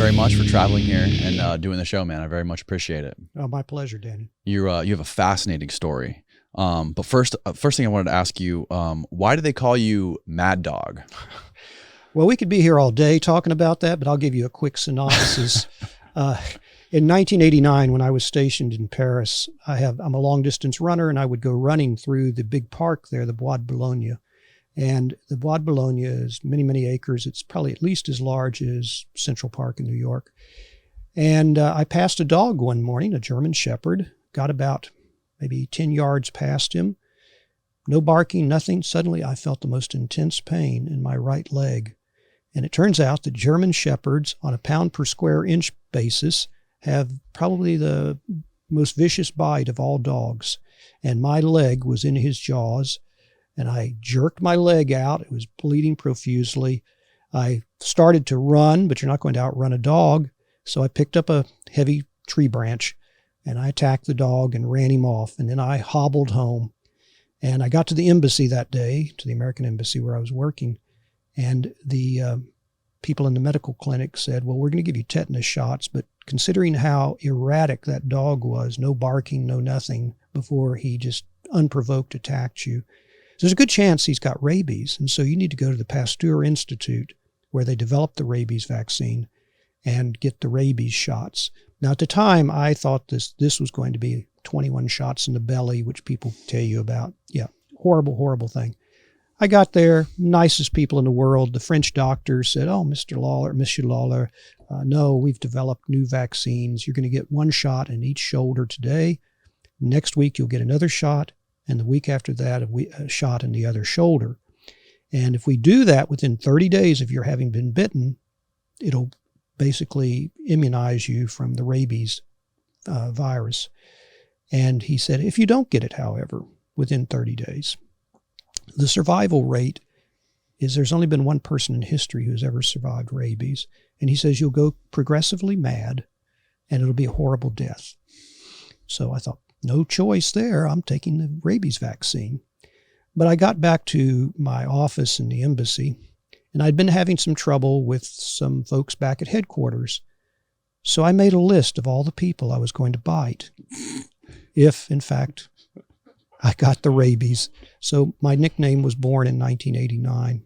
very much for traveling here and doing the show, man. I very much appreciate it. Oh, my pleasure, Danny. You have a fascinating story. But first thing I wanted to ask you, why do they call you Mad Dog? Well, we could be here all day talking about that, but I'll give you a quick synopsis. In 1989, when I was stationed in Paris, I'm a long distance runner, and I would go running through the big park there, the Bois de Boulogne. And the Bois de Boulogne is many, many acres. It's probably at least as large as Central Park in New York. And I passed a dog one morning, a German Shepherd, got about maybe 10 yards past him. No barking, nothing. Suddenly I felt the most intense pain in my right leg. And it turns out that German Shepherds, on a pound per square inch basis, have probably the most vicious bite of all dogs. And my leg was in his jaws, and I jerked my leg out. It was bleeding profusely. I started to run, but you're not going to outrun a dog. So I picked up a heavy tree branch, and I attacked the dog and ran him off. And then I hobbled home. And I got to the embassy that day, to the American embassy where I was working. And the people in the medical clinic said, well, we're going to give you tetanus shots, but considering how erratic that dog was, no barking, no nothing, before he just unprovoked attacked you, there's a good chance he's got rabies. And so you need to go to the Pasteur Institute, where they developed the rabies vaccine, and get the rabies shots. Now, at the time, I thought this was going to be 21 shots in the belly, which people tell you about. Yeah, horrible, horrible thing. I got there, nicest people in the world. The French doctor said, oh, Monsieur Lawler, no, we've developed new vaccines. You're going to get one shot in each shoulder today. Next week, you'll get another shot. And the week after that, a shot in the other shoulder. And if we do that within 30 days of your having been bitten, it'll basically immunize you from the rabies virus. And he said, if you don't get it, however, within 30 days, the survival rate is there's only been one person in history who's ever survived rabies. And he says you'll go progressively mad and it'll be a horrible death. So I thought, no choice there. I'm taking the rabies vaccine. But I got back to my office in the embassy, and I'd been having some trouble with some folks back at headquarters. So I made a list of all the people I was going to bite if, in fact, I got the rabies. So my nickname was born in 1989.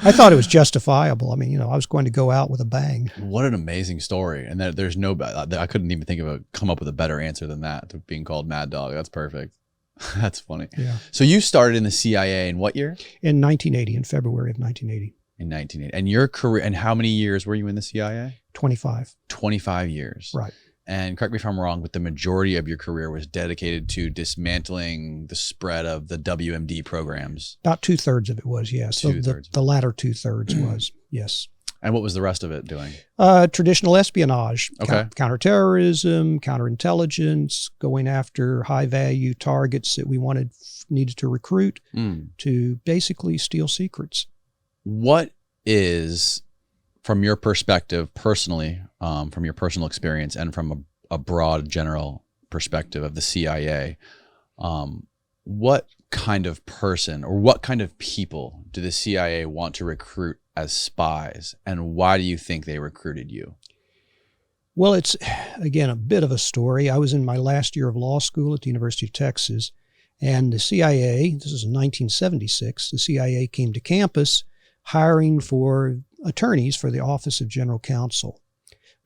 I thought it was justifiable. I mean, I was going to go out with a bang. What an amazing story. And there's I couldn't even come up with a better answer than that, to being called Mad Dog. That's perfect. That's funny. Yeah. So you started in the CIA in what year? In 1980, in February of 1980. In 1980. And your career, and how many years were you in the CIA? 25. 25 years. Right. And correct me if I'm wrong, but the majority of your career was dedicated to dismantling the spread of the WMD programs. About 2/3 of it was, yes. So the latter 2/3 was, yes. And what was the rest of it doing? Traditional espionage, okay. Counterterrorism, counterintelligence, going after high-value targets that we needed to recruit to basically steal secrets. What is, from your perspective personally, from your personal experience and from a broad general perspective of the CIA, what kind of person or what kind of people do the CIA want to recruit as spies, and why do you think they recruited you? Well, it's, again, a bit of a story. I was in my last year of law school at the University of Texas, and the CIA, this is in 1976, the CIA came to campus hiring for attorneys for the Office of General Counsel.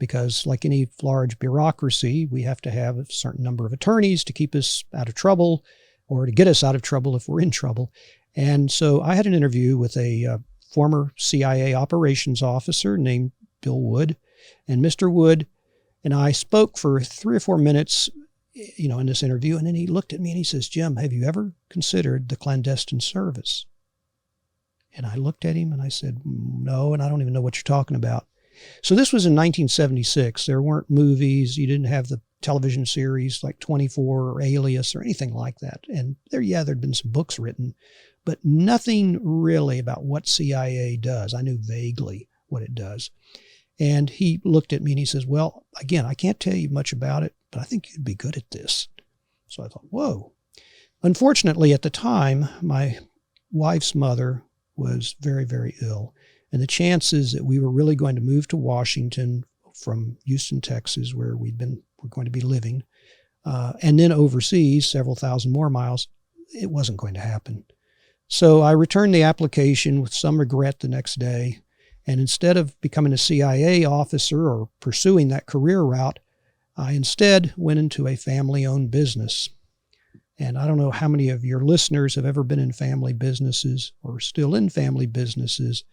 Because like any large bureaucracy, we have to have a certain number of attorneys to keep us out of trouble or to get us out of trouble if we're in trouble. And so I had an interview with a former CIA operations officer named Bill Wood. And Mr. Wood and I spoke for 3 or 4 minutes, in this interview. And then he looked at me and he says, Jim, have you ever considered the clandestine service? And I looked at him and I said, no, and I don't even know what you're talking about. So this was in 1976. There weren't movies. You didn't have the television series like 24 or Alias or anything like that. And there'd been some books written, but nothing really about what CIA does. I knew vaguely what it does. And he looked at me and he says, well, again, I can't tell you much about it, but I think you'd be good at this. So I thought, whoa. Unfortunately, at the time, my wife's mother was very, very ill. And the chances that we were really going to move to Washington from Houston, Texas, where we're going to be living, and then overseas, several thousand more miles, it wasn't going to happen. So I returned the application with some regret the next day. And instead of becoming a CIA officer or pursuing that career route, I instead went into a family-owned business. And I don't know how many of your listeners have ever been in family businesses or still in family businesses,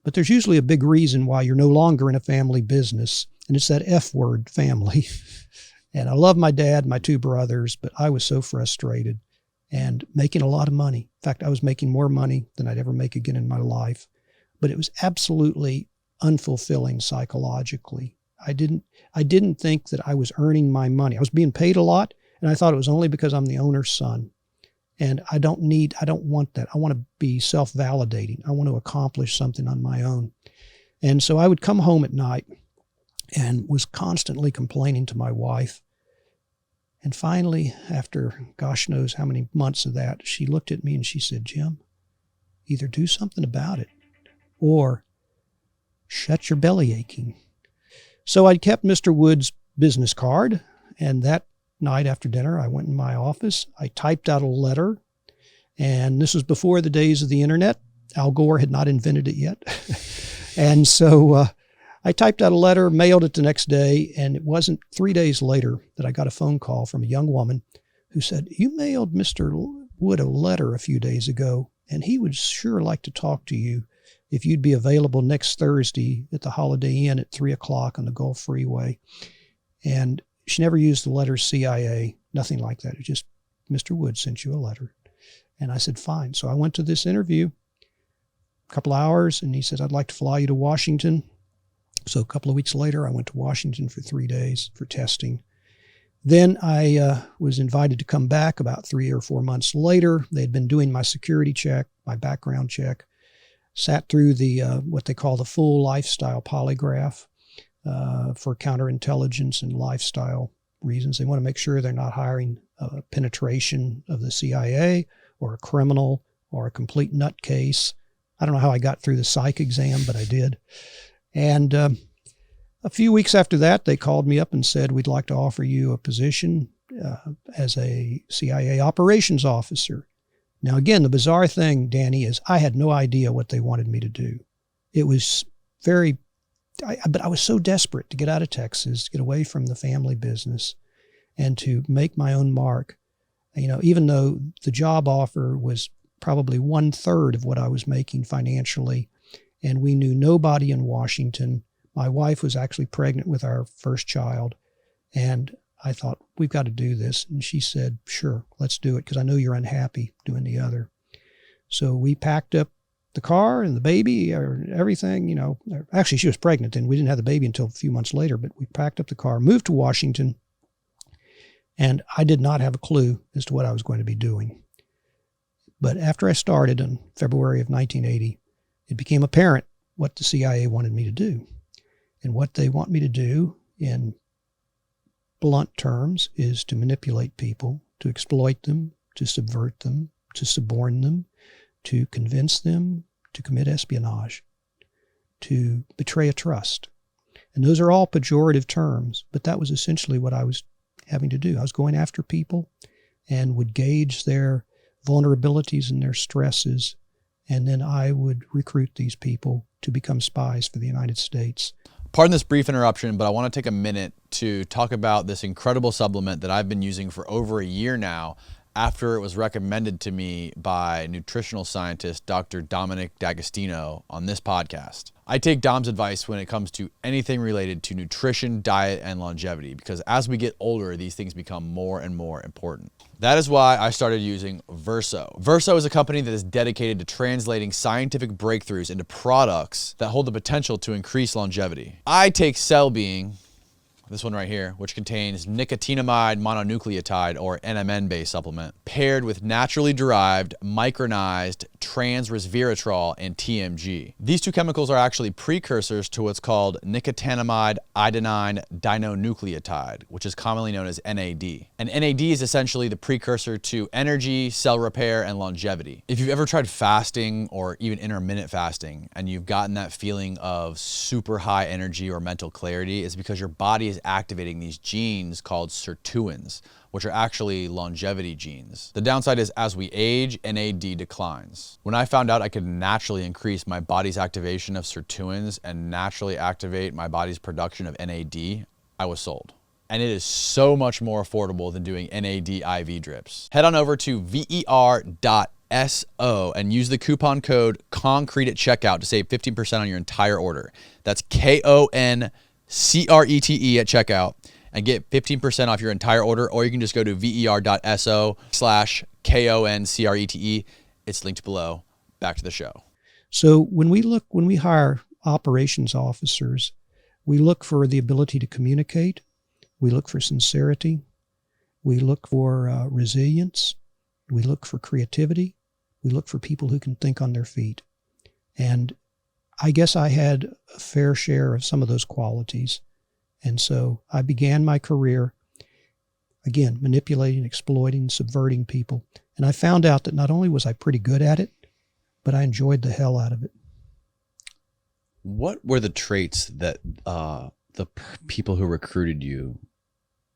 but there's usually a big reason why you're no longer in a family business, and it's that F word, family. And I love my dad, my two brothers, but I was so frustrated and making a lot of money. In fact, I was making more money than I'd ever make again in my life, but it was absolutely unfulfilling psychologically. I didn't think that I was earning my money. I was being paid a lot, and I thought it was only because I'm the owner's son. And I don't want that. I want to be self-validating. I want to accomplish something on my own. And so I would come home at night and was constantly complaining to my wife. And finally, after gosh knows how many months of that, she looked at me and she said, "Jim, either do something about it or shut your belly aching." So I kept Mr. Wood's business card, and that night after dinner, I went in my office. I typed out a letter, and this was before the days of the internet. Al Gore had not invented it yet. And so I typed out a letter, mailed it the next day, and it wasn't 3 days later that I got a phone call from a young woman who said, "You mailed Mr. Wood a letter a few days ago, and he would sure like to talk to you if you'd be available next Thursday at the Holiday Inn at 3 o'clock on the Gulf Freeway." And she never used the letter CIA, nothing like that. It just, "Mr. Wood sent you a letter." And I said, fine. So I went to this interview, a couple hours, and he said, "I'd like to fly you to Washington." So a couple of weeks later, I went to Washington for 3 days for testing. Then I was invited to come back about 3 or 4 months later. They'd been doing my security check, my background check, sat through the what they call the full lifestyle polygraph for counterintelligence and lifestyle reasons. They want to make sure they're not hiring a penetration of the CIA or a criminal or a complete nutcase. I don't know how I got through the psych exam, but I did. And a few weeks after that, they called me up and said, "We'd like to offer you a position as a CIA operations officer." Now, again, the bizarre thing, Danny, is I had no idea what they wanted me to do. It was but I was so desperate to get out of Texas, get away from the family business, and to make my own mark. You know, even though the job offer was probably 1/3 of what I was making financially, and we knew nobody in Washington. My wife was actually pregnant with our first child, and I thought, we've got to do this. And she said, "Sure, let's do it, because I know you're unhappy doing the other." So we packed up the car and the baby, or everything, you know. Actually, she was pregnant then. We didn't have the baby until a few months later, but we packed up the car, moved to Washington, and I did not have a clue as to what I was going to be doing. But after I started in February of 1980, it became apparent what the CIA wanted me to do. And what they want me to do, in blunt terms, is to manipulate people, to exploit them, to subvert them, to suborn them, to convince them to commit espionage, to betray a trust. And those are all pejorative terms, but that was essentially what I was having to do. I was going after people and would gauge their vulnerabilities and their stresses, and then I would recruit these people to become spies for the United States. Pardon this brief interruption, but I want to take a minute to talk about this incredible supplement that I've been using for over a year now, after it was recommended to me by nutritional scientist Dr. Dominic D'Agostino on this podcast. I take Dom's advice when it comes to anything related to nutrition, diet, and longevity, because as we get older, these things become more and more important. That is why I started using Verso. Verso is a company that is dedicated to translating scientific breakthroughs into products that hold the potential to increase longevity. I take Cell Being, this one right here, which contains nicotinamide mononucleotide, or NMN-based supplement, paired with naturally derived, micronized trans-resveratrol and TMG. These two chemicals are actually precursors to what's called nicotinamide adenine dinucleotide, which is commonly known as NAD. And NAD is essentially the precursor to energy, cell repair, and longevity. If you've ever tried fasting or even intermittent fasting and you've gotten that feeling of super high energy or mental clarity, it's because your body is activating these genes called sirtuins, which are actually longevity genes. The downside is as we age, NAD declines. When I found out I could naturally increase my body's activation of sirtuins and naturally activate my body's production of NAD, I was sold. And it is so much more affordable than doing NAD IV drips. Head on over to ver.so and use the coupon code CONCRETE at checkout to save 15% on your entire order. That's KONCRETE at checkout and get 15% off your entire order, or you can just go to ver.so/KONCRETE. It's linked below. Back to the show. So when we hire operations officers, we look for the ability to communicate. We look for sincerity. We look for resilience. We look for creativity. We look for people who can think on their feet. And I guess I had a fair share of some of those qualities. And so I began my career, again, manipulating, exploiting, subverting people. And I found out that not only was I pretty good at it, but I enjoyed the hell out of it. What were the traits that the people who recruited you,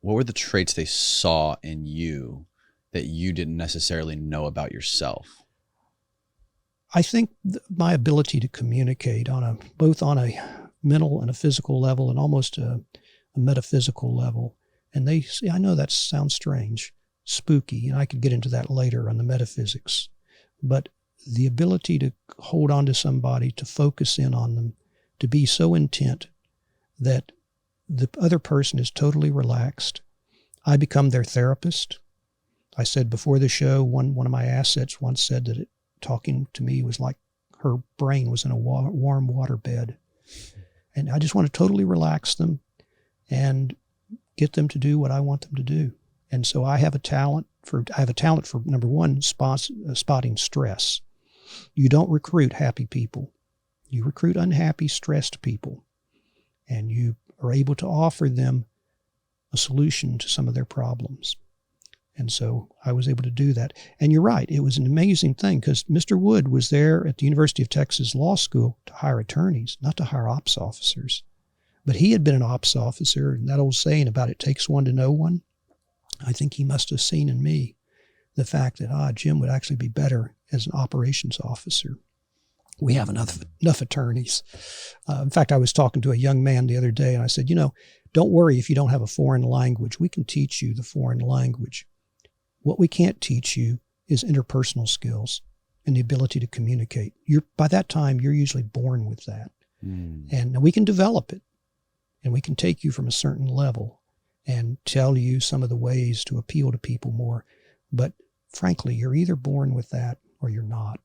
what were the traits they saw in you that you didn't necessarily know about yourself? I think my ability to communicate both on a mental and a physical level and almost a metaphysical level. And I know that sounds strange, spooky, and I could get into that later on the metaphysics. But the ability to hold on to somebody, to focus in on them, to be so intent that the other person is totally relaxed. I become their therapist. I said before the show, one of my assets once said that talking to me was like her brain was in a warm water bed. And I just want to totally relax them and get them to do what I want them to do. And so I have a talent for number one, spotting stress. You don't recruit happy people. You recruit unhappy, stressed people. And you are able to offer them a solution to some of their problems. And so I was able to do that. And you're right, it was an amazing thing because Mr. Wood was there at the University of Texas Law School to hire attorneys, not to hire ops officers. But he had been an ops officer, and that old saying about it takes one to know one, I think he must have seen in me the fact that, Jim would actually be better as an operations officer. We have enough attorneys. In fact, I was talking to a young man the other day, and I said, don't worry if you don't have a foreign language. We can teach you the foreign language. What we can't teach you is interpersonal skills and the ability to communicate. By that time, you're usually born with that. And we can develop it, and we can take you from a certain level and tell you some of the ways to appeal to people more. But frankly, you're either born with that or you're not.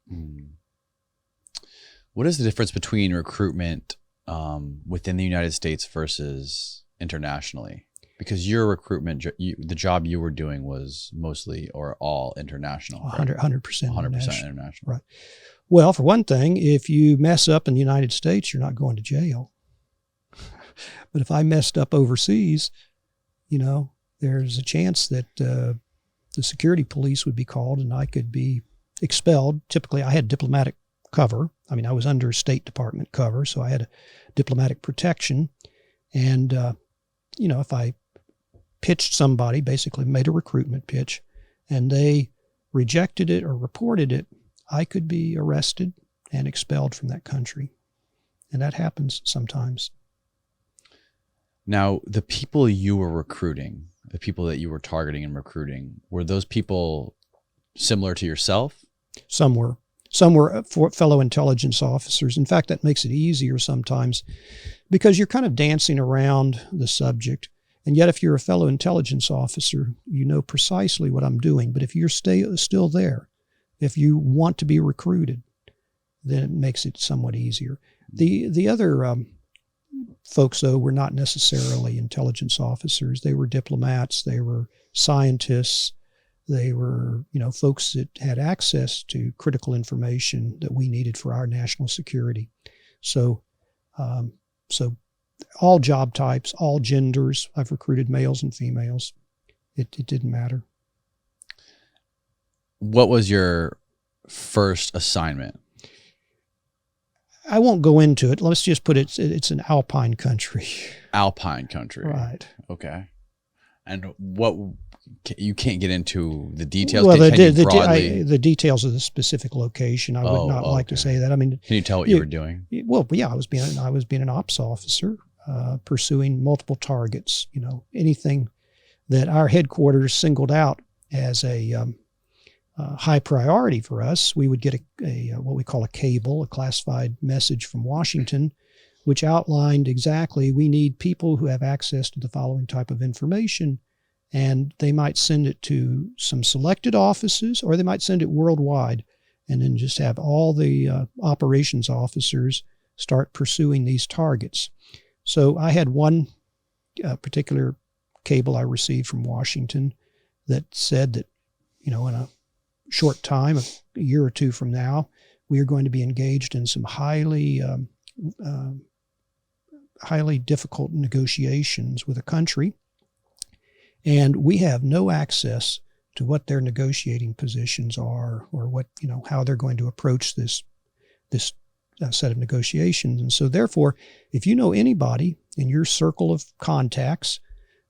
What is the difference between recruitment within the United States versus internationally? Because your recruitment, the job you were doing was mostly or all international. 100% 100% international. Right. Well, for one thing, if you mess up in the United States, you're not going to jail. But if I messed up overseas, there's a chance that the security police would be called and I could be expelled. Typically, I had diplomatic cover. I mean, I was under State Department cover, so I had a diplomatic protection. And, if I pitched somebody, basically made a recruitment pitch, and they rejected it or reported it, I could be arrested and expelled from that country. And that happens sometimes. Now, the people you were recruiting, the people that you were targeting and recruiting, were those people similar to yourself? Some were. Some were fellow intelligence officers. In fact, that makes it easier sometimes because you're kind of dancing around the subject. And yet, if you're a fellow intelligence officer, you know precisely what I'm doing. But if you're still there, if you want to be recruited, then it makes it somewhat easier. The other folks, though, were not necessarily intelligence officers. They were diplomats. They were scientists. They were, folks that had access to critical information that we needed for our national security. So, so all job types, all genders. I've recruited males and females. It didn't matter. What was your first assignment? I won't go into it. Let's just put it, it's an alpine country. Alpine country. Right. Okay. And what, you can't get into the details? Well, the details of the specific location, I would not like to say that. I mean, can you tell what you were doing? Well, yeah, I was being an ops officer, pursuing multiple targets, anything that our headquarters singled out as a high priority for us. We would get a what we call a cable, a classified message from Washington, which outlined exactly, we need people who have access to the following type of information, and they might send it to some selected offices, or they might send it worldwide, and then just have all the operations officers start pursuing these targets. So I had one particular cable I received from Washington that said that, in a short time, a year or two from now, we are going to be engaged in some highly difficult negotiations with a country, and we have no access to what their negotiating positions are, or what, how they're going to approach this set of negotiations. And so therefore, if you know anybody in your circle of contacts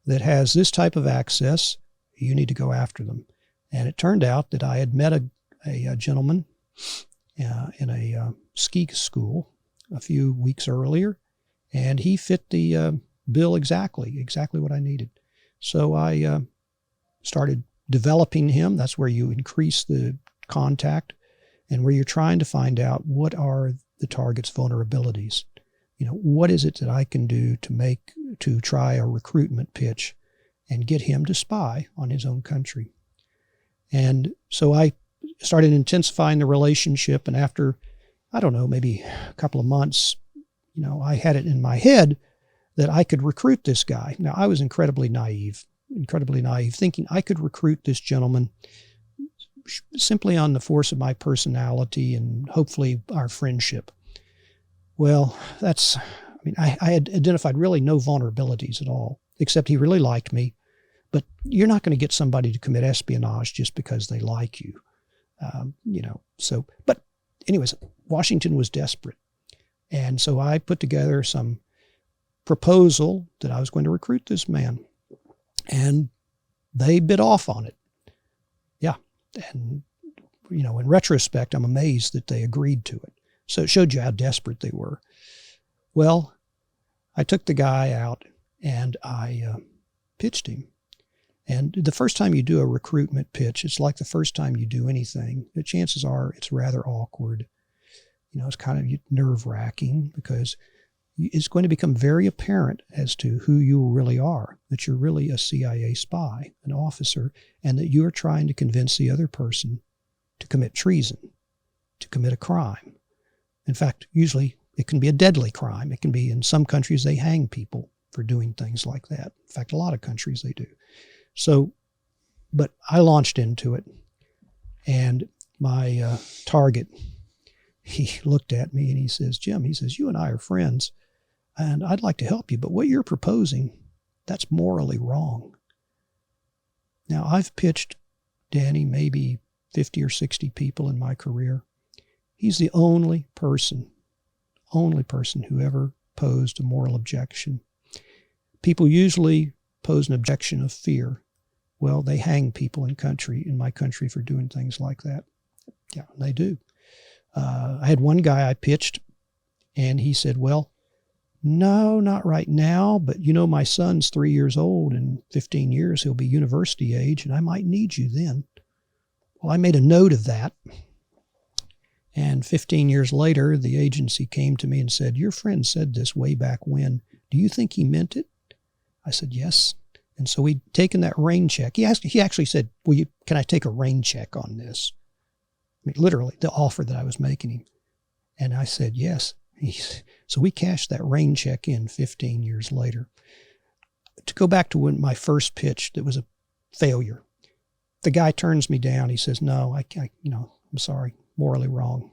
that has this type of access, you need to go after them. And it turned out that I had met a gentleman in a ski school a few weeks earlier, and he fit the bill exactly what I needed. So I started developing him. That's where you increase the contact and where you're trying to find out what are the target's vulnerabilities. What is it that I can do to try a recruitment pitch and get him to spy on his own country. And so I started intensifying the relationship, and after, I don't know, maybe a couple of months, I had it in my head that I could recruit this guy. Now, I was incredibly naive, thinking I could recruit this gentleman simply on the force of my personality and hopefully our friendship. Well, I had identified really no vulnerabilities at all, except he really liked me. But you're not going to get somebody to commit espionage just because they like you, but anyways, Washington was desperate. And so I put together some proposal that I was going to recruit this man, and they bit off on it. Yeah. And, in retrospect, I'm amazed that they agreed to it. So it showed you how desperate they were. Well, I took the guy out and I pitched him. And the first time you do a recruitment pitch, it's like the first time you do anything. The chances are it's rather awkward. It's kind of nerve-wracking because it's going to become very apparent as to who you really are, that you're really a CIA spy, an officer, and that you are trying to convince the other person to commit treason, to commit a crime. In fact, usually it can be a deadly crime. It can be, in some countries, they hang people for doing things like that. In fact, a lot of countries they do. So, but I launched into it, and my target, he looked at me and he says, Jim, you and I are friends, and I'd like to help you, but what you're proposing, that's morally wrong. Now, I've pitched Danny maybe 50 or 60 people in my career. He's the only person who ever posed a moral objection. People usually pose an objection of fear. Well, they hang people in my country for doing things like that. Yeah, they do. I had one guy I pitched, and he said, well, no, not right now, but my son's 3 years old. In 15 years, he'll be university age, and I might need you then. Well, I made a note of that. And 15 years later, the agency came to me and said, your friend said this way back when. Do you think he meant it? I said, yes. And so we'd taken that rain check. He actually said, can I take a rain check on this? I mean, literally, the offer that I was making him. And I said, yes. So we cashed that rain check in 15 years later. To go back to my first pitch that was a failure, the guy turns me down. He says, no, I'm sorry, morally wrong.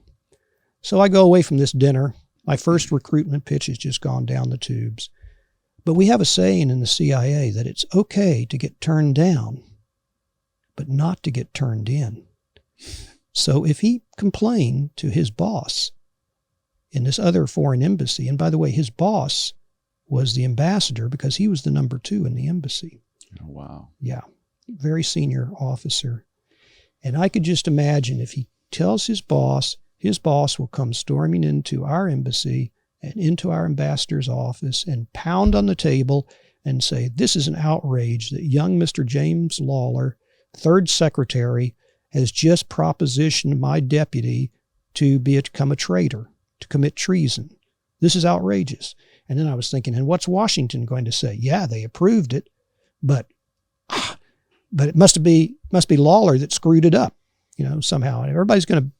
So I go away from this dinner. My first recruitment pitch has just gone down the tubes. But we have a saying in the CIA that it's okay to get turned down, but not to get turned in. So if he complained to his boss in this other foreign embassy, and by the way, his boss was the ambassador because he was the number 2 in the embassy. Oh, wow. Yeah, very senior officer. And I could just imagine if he tells his boss will come storming into our embassy and into our ambassador's office and pound on the table and say, this is an outrage that young Mr. James Lawler, 3rd Secretary, has just propositioned my deputy to become a traitor, to commit treason. This is outrageous. And then I was thinking, and what's Washington going to say? Yeah, they approved it, but it must be Lawler that screwed it up, somehow. And I'm going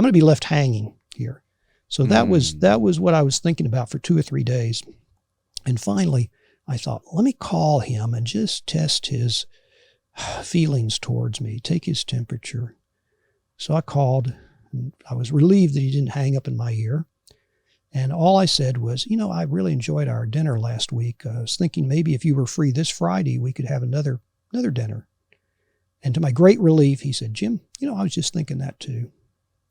to be left hanging here. So that was what I was thinking about for 2 or 3 days. And finally, I thought, let me call him and just test his feelings towards me, take his temperature. So I called, and I was relieved that he didn't hang up in my ear. And all I said was, I really enjoyed our dinner last week. I was thinking maybe if you were free this Friday, we could have another dinner. And to my great relief, he said, Jim, I was just thinking that too.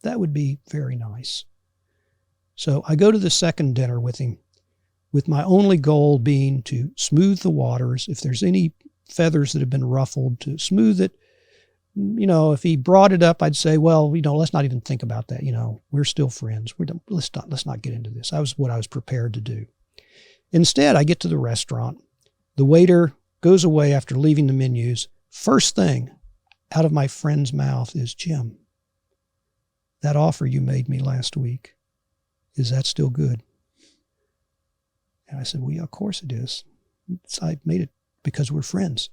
That would be very nice. So I go to the second dinner with him, with my only goal being to smooth the waters. If there's any feathers that have been ruffled, to smooth it. If he brought it up, I'd say, well, let's not even think about that. We're still friends. Let's not get into this. That was what I was prepared to do. Instead, I get to the restaurant. The waiter goes away after leaving the menus. First thing out of my friend's mouth is, Jim, that offer you made me last week, is that still good? And I said, well, yeah, of course it is. I made it because we're friends.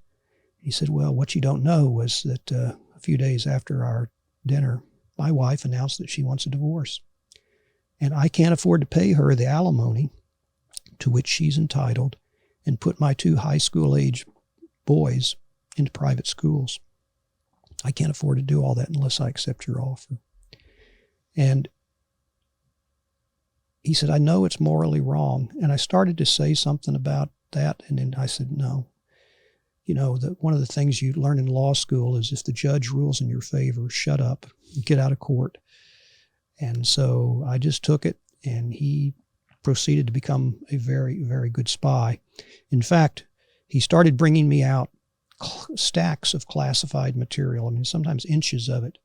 He said, well, what you don't know was that a few days after our dinner, my wife announced that she wants a divorce. And I can't afford to pay her the alimony to which she's entitled and put my 2 high school age boys into private schools. I can't afford to do all that unless I accept your offer. And he said, I know it's morally wrong. And I started to say something about that. And then I said, no. One of the things you learn in law school is if the judge rules in your favor, shut up, get out of court. And so I just took it, and he proceeded to become a very, very good spy. In fact, he started bringing me out stacks of classified material, sometimes inches of it.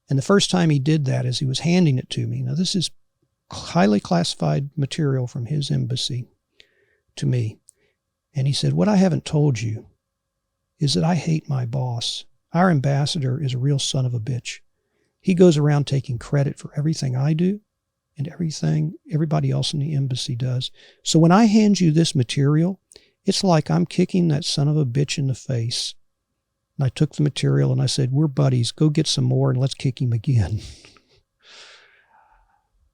And the first time he did that is he was handing it to me. Now, this is highly classified material from his embassy to me. And he said, what I haven't told you is that I hate my boss. Our ambassador is a real son of a bitch. He goes around taking credit for everything I do and everything everybody else in the embassy does. So when I hand you this material, it's like I'm kicking that son of a bitch in the face. And I took the material and I said, we're buddies. Go get some more and let's kick him again.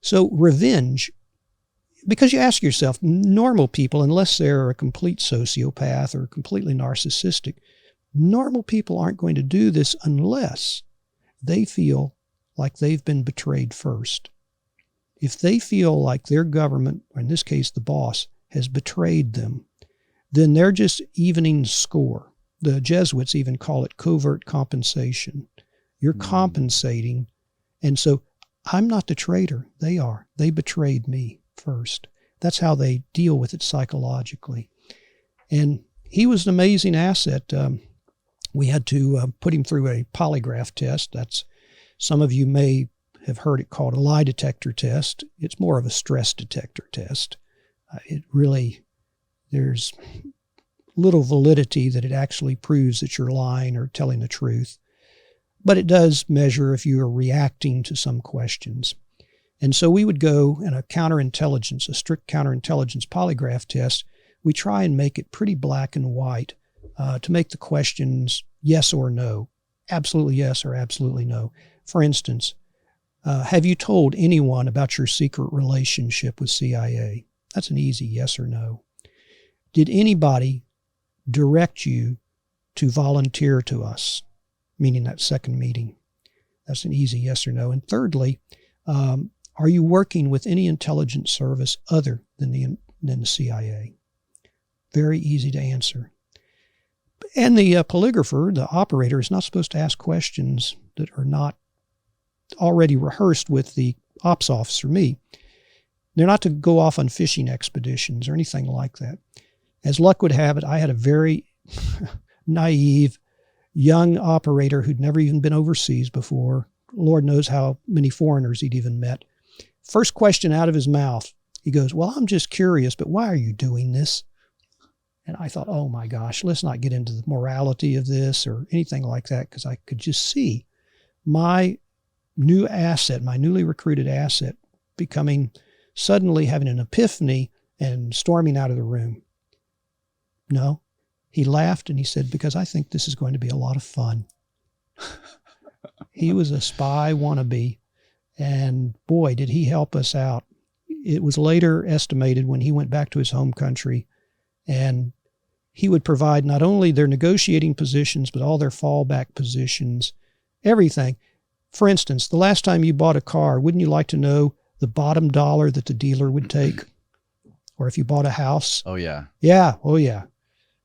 So revenge, because you ask yourself, normal people, unless they're a complete sociopath or completely narcissistic, normal people aren't going to do this unless they feel like they've been betrayed first. If they feel like their government, or in this case the boss, has betrayed them, then they're just evening score. The Jesuits even call it covert compensation. You're compensating. And so I'm not the traitor. They are. They betrayed me first. That's how they deal with it psychologically. And he was an amazing asset. We had to put him through a polygraph test. That's, some of you may have heard it called a lie detector test. It's more of a stress detector test. It really, there's little validity that it actually proves that you're lying or telling the truth. But it does measure if you are reacting to some questions. And so we would go in a strict counterintelligence polygraph test. We try and make it pretty black and white to make the questions yes or no, absolutely yes or absolutely no. For instance, have you told anyone about your secret relationship with CIA? That's an easy yes or no. Did anybody direct you to volunteer to us? meaning that second meeting. That's an easy yes or no. And thirdly, are you working with any intelligence service other than the CIA? Very easy to answer. And the polygrapher, the operator, is not supposed to ask questions that are not already rehearsed with the ops officer, me. They're not to go off on fishing expeditions or anything like that. As luck would have it, I had a very naive, young operator who'd never even been overseas before. Lord knows how many foreigners he'd even met. First question out of his mouth, he goes, "Well, I'm just curious, but why are you doing this?" And I thought, oh my gosh, let's not get into the morality of this or anything like that, because I could just see my new asset, my newly recruited asset, suddenly having an epiphany and storming out of the room. No, he laughed and he said, "Because I think this is going to be a lot of fun." He was a spy wannabe, and boy, did he help us out. It was later estimated when he went back to his home country, and he would provide not only their negotiating positions, but all their fallback positions, everything. For instance, the last time you bought a car, wouldn't you like to know the bottom dollar that the dealer would take? Or if you bought a house? Oh, yeah. Yeah. Oh, yeah.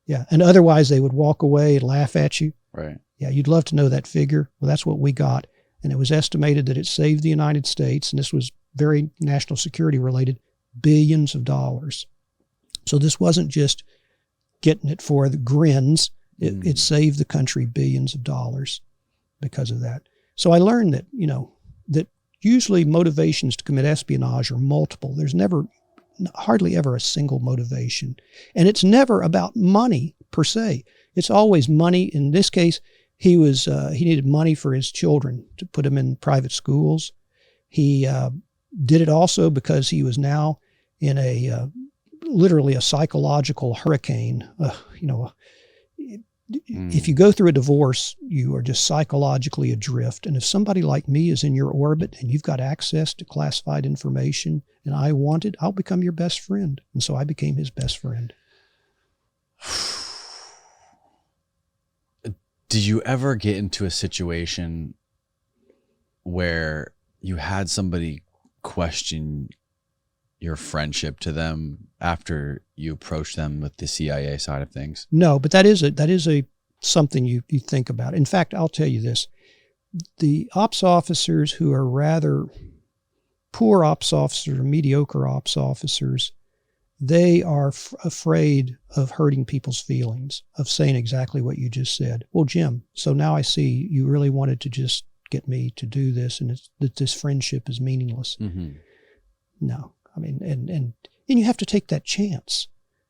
Yeah. And otherwise they would walk away and laugh at you. Right. Yeah. You'd love to know that figure. Well, that's what we got. And it was estimated that it saved the United States, and this was very national security related, billions of dollars. So this wasn't just getting it for the grins. It saved the country billions of dollars because of that. So I learned that, that usually motivations to commit espionage are multiple. There's hardly ever a single motivation. And it's never about money per se. It's always money. In this case, he needed money for his children to put them in private schools. He did it also because he was now in literally a psychological hurricane. If you go through a divorce, you are just psychologically adrift. And if somebody like me is in your orbit and you've got access to classified information and I want it, I'll become your best friend. And so I became his best friend. Did you ever get into a situation where you had somebody question your friendship to them after you approached them with the CIA side of things? No, but that is something you think about. In fact, I'll tell you this. The ops officers who are rather poor ops officers or mediocre ops officers, they are afraid of hurting people's feelings, of saying exactly what you just said. Well, Jim, so now I see you really wanted to just get me to do this, and that this friendship is meaningless. Mm-hmm. No. I mean, and you have to take that chance.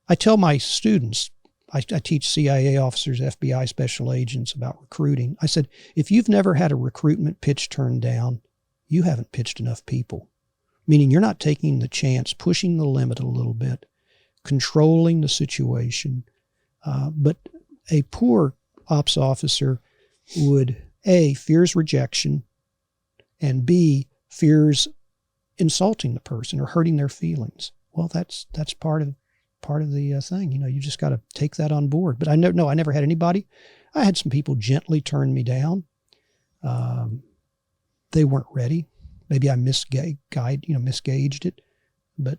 I tell my students, I teach CIA officers, FBI special agents about recruiting. I said, if you've never had a recruitment pitch turned down, you haven't pitched enough people. Meaning you're not taking the chance, pushing the limit a little bit, controlling the situation. But a poor ops officer would, A, fears rejection, and B, fears insulting the person or hurting their feelings. Well, that's part of the thing. You just got to take that on board. But I never had anybody. I had some people gently turn me down. They weren't ready. Maybe I misgauged it, but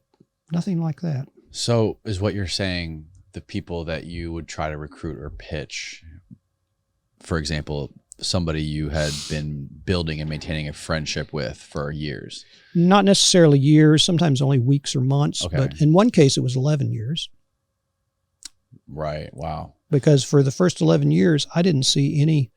nothing like that. So is what you're saying, the people that you would try to recruit or pitch, for example, somebody you had been building and maintaining a friendship with for years? Not necessarily years, sometimes only weeks or months. Okay. But in one case, it was 11 years. Right. Wow. Because for the first 11 years, I didn't see any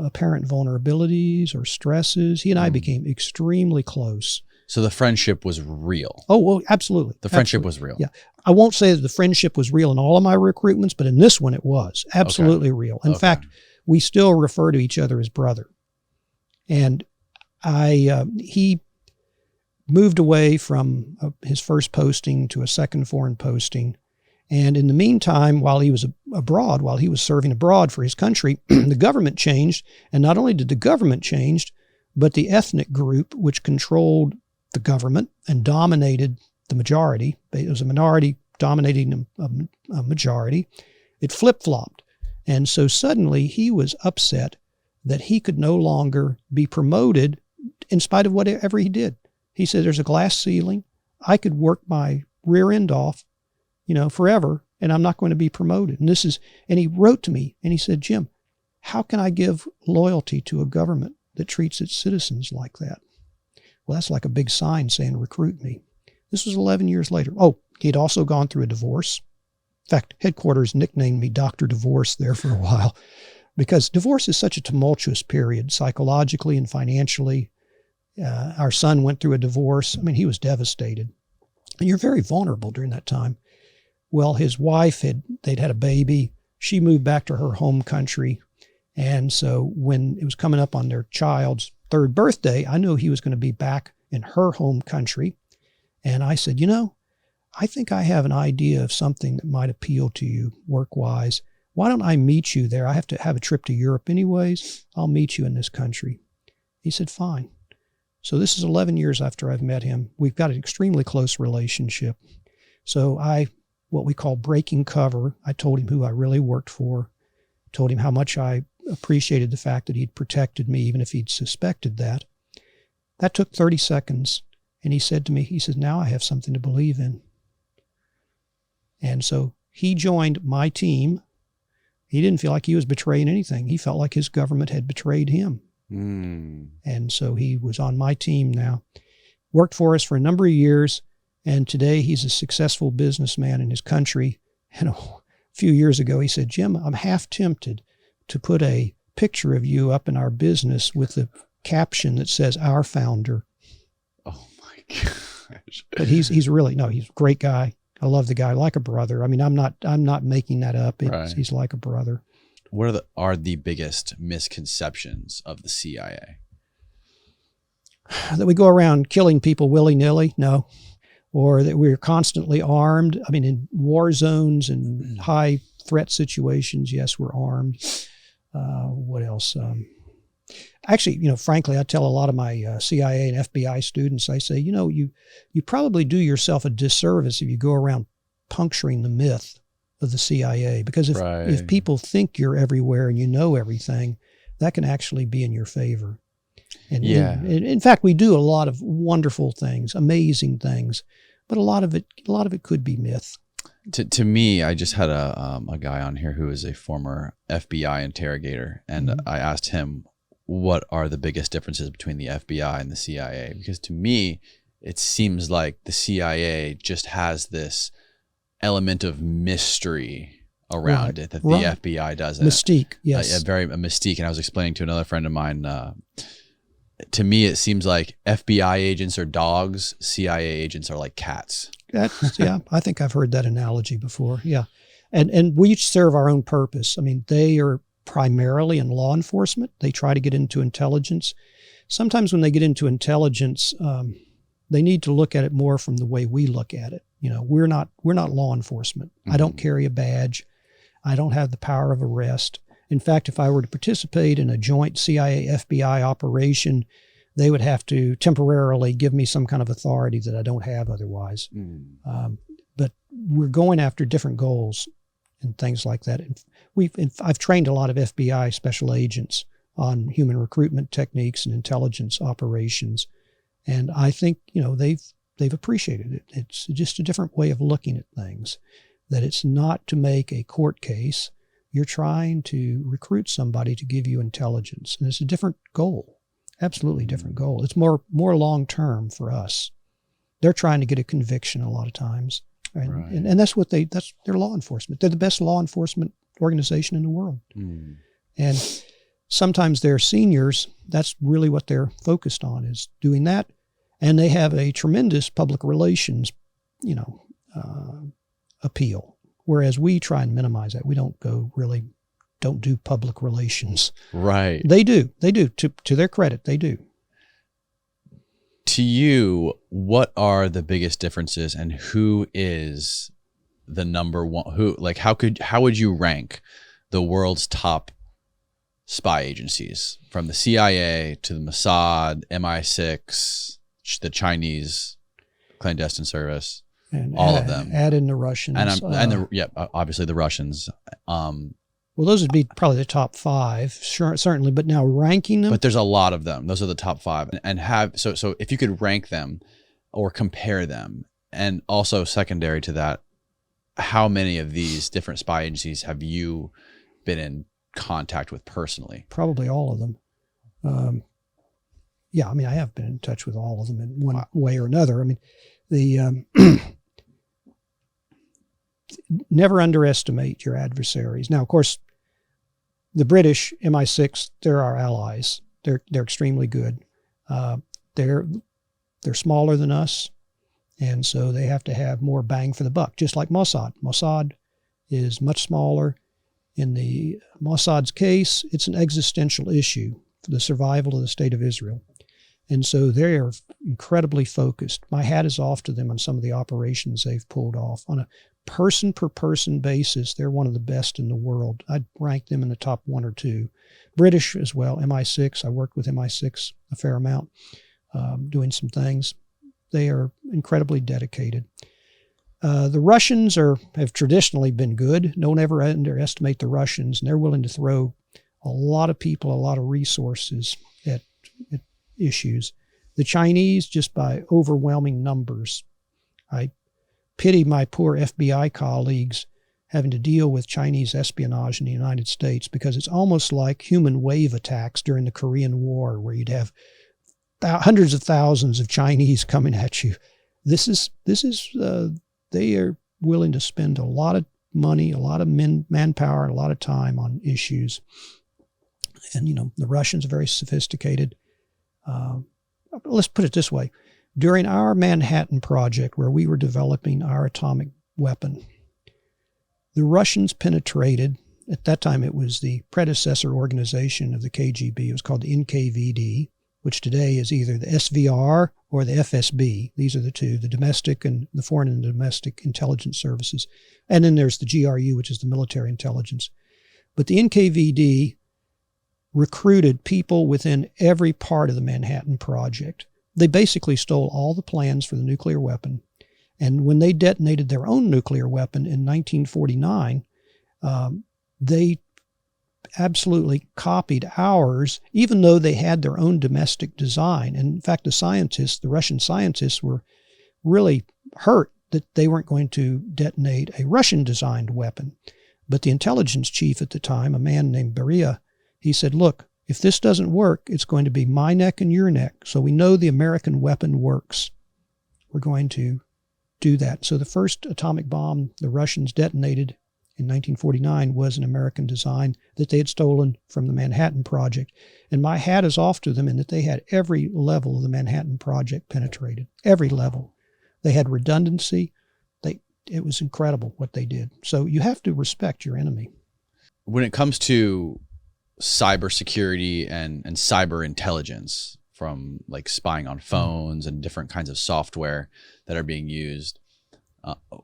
apparent vulnerabilities or stresses. He and I became extremely close. So the friendship was real. Oh, well, absolutely. The friendship was real. Yeah. I won't say that the friendship was real in all of my recruitments, but in this one, it was absolutely real. In fact, we still refer to each other as brother. And he moved away from his first posting to a second foreign posting. And in the meantime, while he was abroad, while he was serving abroad for his country, the government changed. And not only did the government change, but the ethnic group which controlled the government and dominated the majority, it was a minority dominating a majority, it flip-flopped. And so suddenly he was upset that he could no longer be promoted in spite of whatever he did. He said, there's a glass ceiling. I could work my rear end off, forever, and I'm not going to be promoted. And he wrote to me and he said, Jim, how can I give loyalty to a government that treats its citizens like that? Well, that's like a big sign saying, recruit me. This was 11 years later. Oh, he'd also gone through a divorce. In fact, headquarters nicknamed me Dr. Divorce there for a while, because divorce is such a tumultuous period, psychologically and financially. Our son went through a divorce. I mean, he was devastated. And you're very vulnerable during that time. Well, his wife, they'd had a baby. She moved back to her home country. And so when it was coming up on their child's 3rd birthday, I knew he was going to be back in her home country. And I said, I think I have an idea of something that might appeal to you work-wise. Why don't I meet you there? I have to have a trip to Europe anyways. I'll meet you in this country. He said, fine. So this is 11 years after I've met him. We've got an extremely close relationship. So what we call breaking cover, I told him who I really worked for, told him how much I appreciated the fact that he'd protected me, even if he'd suspected that. That took 30 seconds. And he said to me, now I have something to believe in. And so he joined my team. He didn't feel like he was betraying anything. He felt like his government had betrayed him. And so he was on my team now. Worked for us for a number of years. And today he's a successful businessman in his country. And a few years ago, he said, Jim, I'm half tempted to put a picture of you up in our business with the caption that says, our founder. Oh my gosh. But he's a great guy. I love the guy, like a brother. I mean, I'm not making that up. Right. He's like a brother. What are the biggest misconceptions of the CIA? That we go around killing people willy-nilly? No. Or that we're constantly armed. I mean, in war zones and high threat situations, yes, we're armed. What else? Actually, frankly, I tell a lot of my CIA and FBI students, I say, you probably do yourself a disservice if you go around puncturing the myth of the CIA. Because if people think you're everywhere and you know everything, that can actually be in your favor. And in fact, we do a lot of wonderful things, amazing things, but a lot of it could be myth. To me, I just had a guy on here who is a former FBI interrogator, and I asked him, what are the biggest differences between the FBI and the CIA? Because to me, it seems like the CIA just has this element of mystery around it that the FBI doesn't. Mystique, yes. A mystique. And I was explaining to another friend of mine, to me, it seems like FBI agents are dogs, CIA agents are like cats. I think I've heard that analogy before. Yeah. And we each serve our own purpose. I mean, they are primarily in law enforcement. They try to get into intelligence. Sometimes when they get into intelligence, they need to look at it more from the way we look at it. We're not law enforcement. I don't carry a badge. I don't have the power of arrest. In fact, if I were to participate in a joint CIA-FBI operation, they would have to temporarily give me some kind of authority that I don't have otherwise. But we're going after different goals and things like that. I've trained a lot of FBI special agents on human recruitment techniques and intelligence operations, and I think they've appreciated it. It's just a different way of looking at things. That it's not to make a court case. You're trying to recruit somebody to give you intelligence, and it's a different goal. Absolutely different goal. It's more long term for us. They're trying to get a conviction a lot of times. And that's their law enforcement. They're the best law enforcement organization in the world. And sometimes their seniors, that's really what they're focused on, is doing that. And they have a tremendous public relations, appeal. Whereas we try and minimize that. We don't do public relations. Right. They do. To their credit, they do. To you, what are the biggest differences, and who is the number one? How would you rank the world's top spy agencies, from the CIA to the Mossad, MI6, the Chinese clandestine service, and all of them? Add in the Russians. Obviously the Russians. Well, those would be probably the top 5, sure, certainly. But now ranking them, But there's a lot of them. Those are the top 5, and have so if you could rank them or compare them, and also secondary to that, how many of these different spy agencies have you been in contact with personally? probably all of them. Yeah, I mean, I have been in touch with all of them in one way or another. I mean, the never underestimate your adversaries. Now, of course, the British MI6, they're our allies. They're extremely good. They're smaller than us, and so they have to have more bang for the buck, just like Mossad. Mossad is much smaller. In the Mossad's case, it's an existential issue for the survival of the state of Israel. And so they are incredibly focused. My hat is off to them on some of the operations they've pulled off. On a person-per-person basis, they're one of the best in the world. I'd rank them in the top 1 or 2. British as well, MI6. I worked with MI6 a fair amount, doing some things. They are incredibly dedicated. The Russians have traditionally been good. Don't ever underestimate the Russians, and they're willing to throw a lot of people, a lot of resources at issues. The Chinese, just by overwhelming numbers. I pity my poor FBI colleagues having to deal with Chinese espionage in the United States, because it's almost like human wave attacks during the Korean War, where you'd have hundreds of thousands of Chinese coming at you. They are willing to spend a lot of money, a lot of manpower, a lot of time on issues. And, the Russians are very sophisticated. Let's put it this way. During our Manhattan Project, where we were developing our atomic weapon, the Russians penetrated, at that time it was the predecessor organization of the KGB. It was called the NKVD, which today is either the SVR or the FSB. These are the two, the domestic and the foreign and domestic intelligence services. And then there's the GRU, which is the military intelligence. But the NKVD recruited people within every part of the Manhattan Project. They basically stole all the plans for the nuclear weapon. And when they detonated their own nuclear weapon in 1949, they absolutely copied ours, even though they had their own domestic design. And in fact, the Russian scientists were really hurt that they weren't going to detonate a Russian-designed weapon. But the intelligence chief at the time, a man named Beria, he said, look, if this doesn't work, it's going to be my neck and your neck. So we know the American weapon works. We're going to do that. So the first atomic bomb the Russians detonated in 1949 was an American design that they had stolen from the Manhattan Project. And my hat is off to them in that they had every level of the Manhattan Project penetrated. Every level. They had redundancy. It was incredible what they did. So you have to respect your enemy. When it comes to cybersecurity and cyber intelligence, from like spying on phones and different kinds of software that are being used,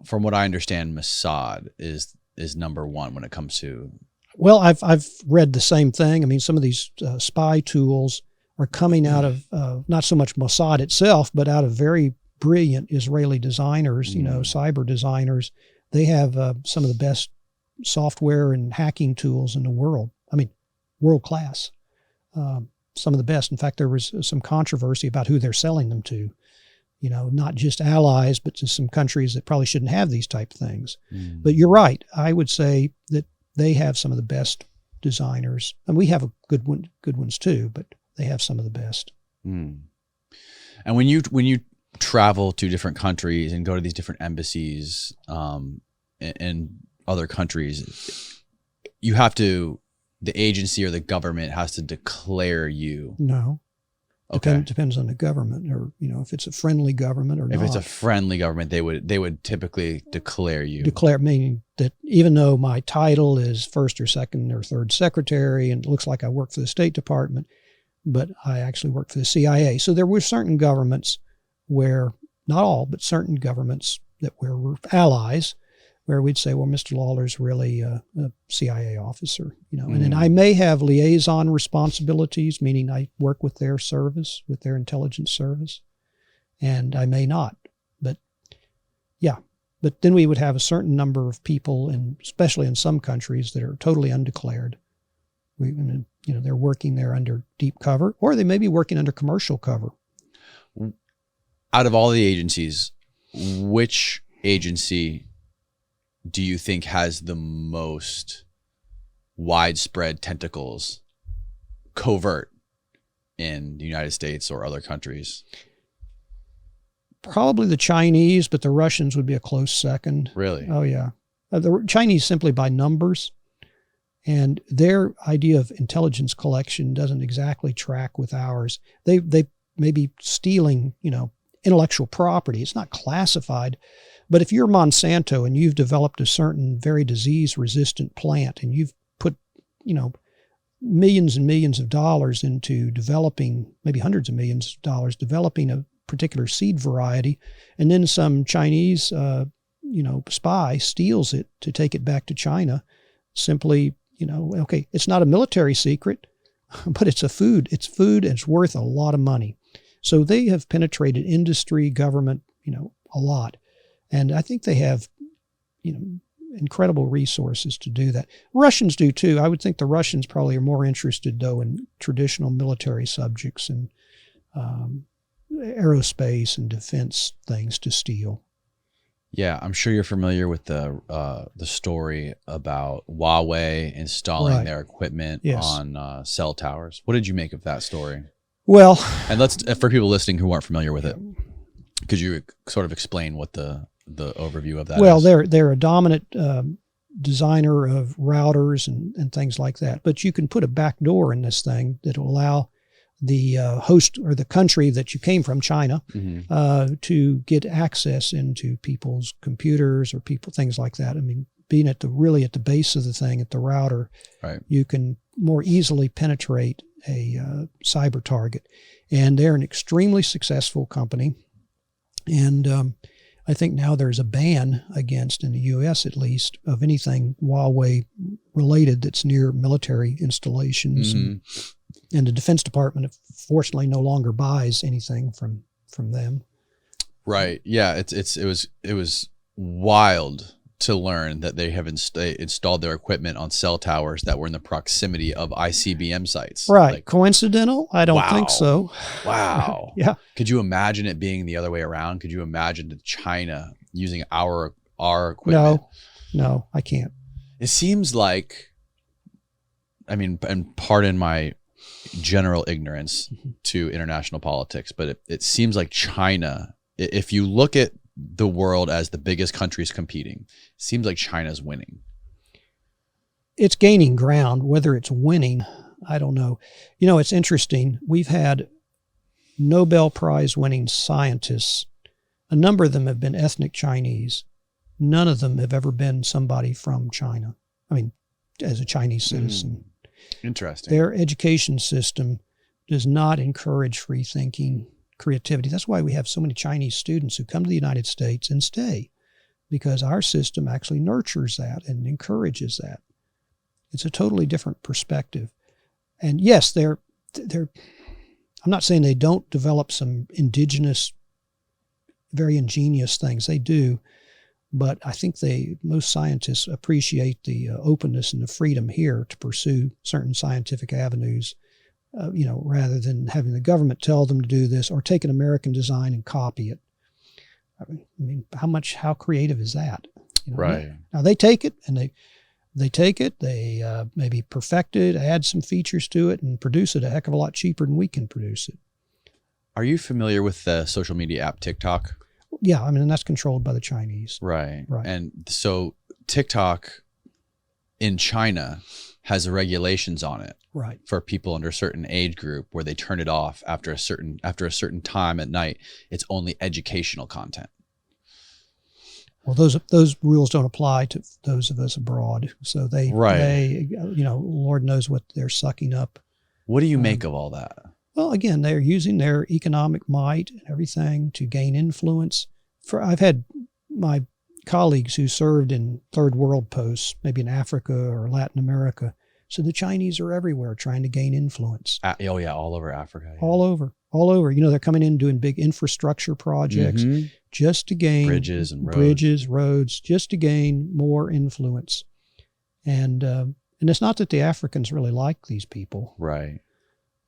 from what I understand, Mossad is number 1 when it comes to. Well, I've read the same thing. I mean, some of these spy tools are coming out of not so much Mossad itself, but out of very brilliant Israeli designers, cyber designers. They have some of the best software and hacking tools in the world. I mean, world class. Some of the best. In fact, there was some controversy about who they're selling them to. Not just allies, but to some countries that probably shouldn't have these type of things. But you're right. I would say that they have some of the best designers, and we have good ones too. But they have some of the best. And when you travel to different countries and go to these different embassies in other countries, you have to. The agency or the government has to declare you. No. Okay. Depends on the government, or if it's a friendly government or not. If it's a friendly government, they would typically declare you. Declare, meaning that even though my title is first or second or third secretary, and it looks like I work for the State Department, but I actually work for the CIA. So there were certain governments where, not all, but certain governments that were allies, where we'd say, well, Mr. Lawler's really a CIA officer, and then I may have liaison responsibilities, meaning I work with their service, with their intelligence service, and I may not. But yeah, But then we would have a certain number of people, and especially in some countries, that are totally undeclared. They're working there under deep cover, or they may be working under commercial cover. Out of all the agencies, which agency do you think has the most widespread tentacles, covert, in the United States or other countries? Probably the Chinese, but the Russians would be a close second. Really? Oh, yeah. The Chinese simply by numbers, and their idea of intelligence collection doesn't exactly track with ours. They may be stealing, intellectual property. It's not classified. But if you're Monsanto and you've developed a certain very disease-resistant plant, and you've put, millions and millions of dollars into developing, maybe hundreds of millions of dollars, developing a particular seed variety, and then some Chinese, spy steals it to take it back to China, simply, okay, it's not a military secret, but it's food, and it's worth a lot of money. So they have penetrated industry, government, a lot. And I think they have, incredible resources to do that. Russians do too. I would think the Russians probably are more interested, though, in traditional military subjects and aerospace and defense things to steal. Yeah, I'm sure you're familiar with the story about Huawei installing their equipment on cell towers. What did you make of that story? Well, and for people listening who aren't familiar with it, could you sort of explain what the overview of that is? Well, they're a dominant designer of routers and things like that. But you can put a back door in this thing that will allow the host or the country that you came from, China, to get access into people's computers or things like that. I mean, being really at the base of the thing, at the router, you can more easily penetrate a cyber target. And they're an extremely successful company. And I think now there's a ban against, in the U.S. at least, of anything Huawei related that's near military installations. And the Defense Department, fortunately, no longer buys anything from them. Right. Yeah. It was wild to learn that they have installed their equipment on cell towers that were in the proximity of ICBM sites. Right. Coincidental? I don't think so. Wow. Yeah. Could you imagine it being the other way around? Could you imagine China using our equipment? No, I can't. It seems like, and pardon my general ignorance to international politics, but it seems like China, if you look at the world as the biggest countries competing, it seems like China's winning. It's gaining ground. Whether it's winning, I don't know. It's interesting. We've had Nobel Prize winning scientists. A number of them have been ethnic Chinese. None of them have ever been somebody from China. As a Chinese citizen. Interesting. Their education system does not encourage free thinking, creativity. That's why we have so many Chinese students who come to the United States and stay, because our system actually nurtures that and encourages that. It's a totally different perspective. And yes, they're I'm not saying they don't develop some indigenous, very ingenious things. They do. But I think most scientists appreciate the openness and the freedom here to pursue certain scientific avenues, rather than having the government tell them to do this or take an American design and copy it. How creative is that? Right. Now they take it and they maybe perfect it, add some features to it, and produce it a heck of a lot cheaper than we can produce it. Are you familiar with the social media app TikTok? Yeah, that's controlled by the Chinese. Right. And so TikTok in China has regulations on it. Right. For people under a certain age group, where they turn it off after a certain time at night. It's only educational content. Well, those rules don't apply to those of us abroad. So they Lord knows what they're sucking up. What do you make of all that? Well, again, they're using their economic might and everything to gain influence. I've had my colleagues who served in third world posts, maybe in Africa or Latin America, So the Chinese are everywhere trying to gain influence. Oh yeah, all over Africa. Yeah. All over. You know, they're coming in doing big infrastructure projects just to gain bridges, roads, just to gain more influence. And it's not that the Africans really like these people. Right.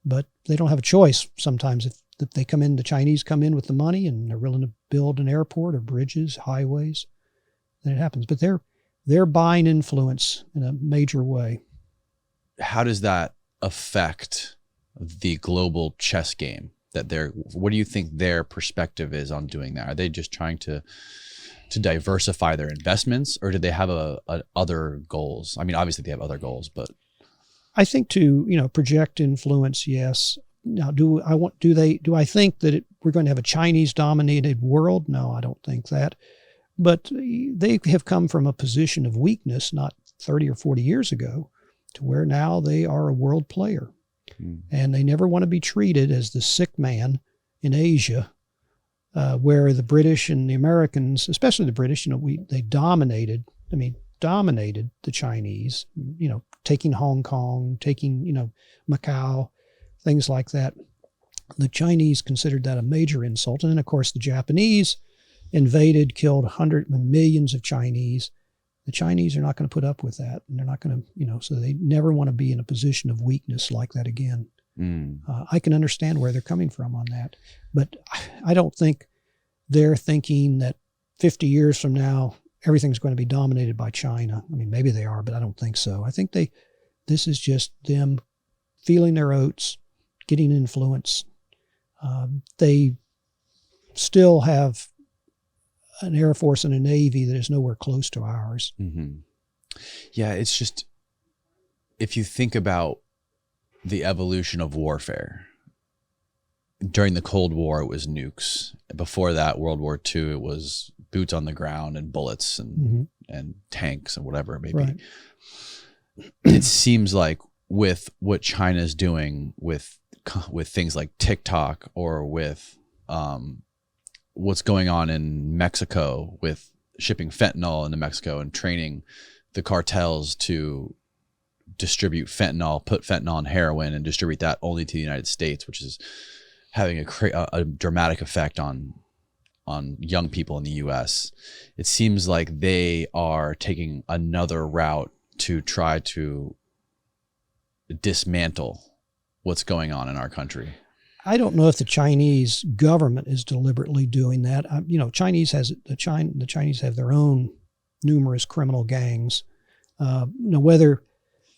But they don't have a choice sometimes. If they come in, the Chinese come in with the money and they're willing to build an airport or bridges, highways, then it happens. But they're buying influence in a major way. How does that affect the global chess game what do you think their perspective is on doing that? Are they just trying to diversify their investments, or do they have other goals? I mean, obviously they have other goals, but I think to, project influence, yes. Now, do I think that we're going to have a Chinese dominated world? No, I don't think that. But they have come from a position of weakness not 30 or 40 years ago to where now they are a world player. And they never want to be treated as the sick man in Asia, where the British and the Americans, especially the British, they dominated the Chinese, taking Hong Kong, taking, Macau, things like that. The Chinese considered that a major insult. And then, of course, the Japanese invaded, killed millions of Chinese. The Chinese are not going to put up with that. And they're not going to, so they never want to be in a position of weakness like that again. I can understand where they're coming from on that. But I don't think they're thinking that 50 years from now, everything's going to be dominated by China. I mean, maybe they are, but I don't think so. I think this is just them feeling their oats, getting influence. They still have an Air Force and a Navy that is nowhere close to ours. Yeah, it's just, if you think about the evolution of warfare, during the Cold War, it was nukes. Before that, World War II, it was boots on the ground and bullets and tanks and whatever it may be. It seems like with what China's doing with things like TikTok, or with what's going on in Mexico with shipping fentanyl into Mexico and training the cartels to distribute fentanyl, put fentanyl on heroin and distribute that only to the United States, which is having a dramatic effect on young people in the U.S. It seems like they are taking another route to try to dismantle what's going on in our country. I don't know if the Chinese government is deliberately doing that. The Chinese have their own numerous criminal gangs. Whether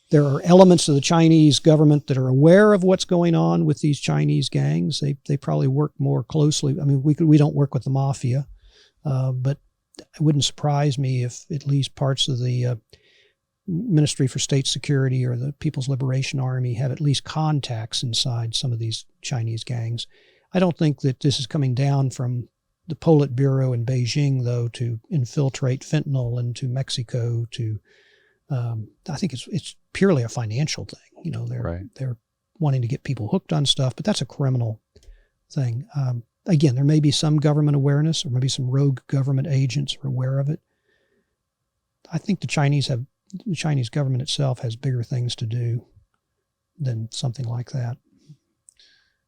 there are elements of the Chinese government that are aware of what's going on with these Chinese gangs, they probably work more closely. I mean, we don't work with the mafia, but it wouldn't surprise me if at least parts of the Ministry for State Security or the People's Liberation Army have at least contacts inside some of these Chinese gangs. I don't think that this is coming down from the Politburo in Beijing, though, to infiltrate fentanyl into Mexico. I think it's purely a financial thing. They're wanting to get people hooked on stuff, but that's a criminal thing. Again, there may be some government awareness, or maybe some rogue government agents are aware of it. I think the Chinese government itself has bigger things to do than something like that.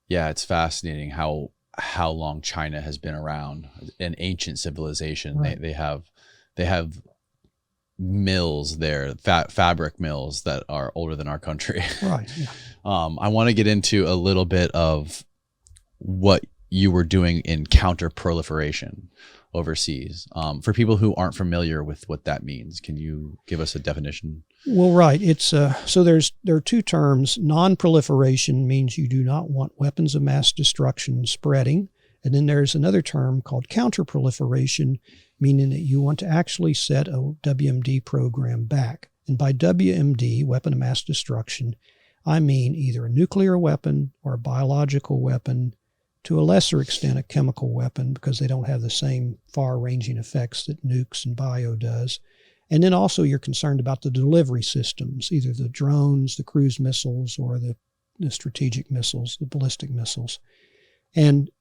Yeah, it's fascinating how long China has been around, an ancient civilization. Right. They have mills there, fabric mills that are older than our country. Right. Yeah. I want to get into a little bit of what you were doing in counterproliferation overseas. For people who aren't familiar with what that means, can you give us a definition? Well, right. It's so there are two terms. Non-proliferation means you do not want weapons of mass destruction spreading, and then there's another term called counterproliferation, meaning that you want to actually set a WMD program back. And by WMD, weapon of mass destruction, I mean either a nuclear weapon or a biological weapon, to a lesser extent a chemical weapon, because they don't have the same far-ranging effects that nukes and bio does. And then also you're concerned about the delivery systems, either the drones, the cruise missiles, or the strategic missiles, the ballistic missiles. And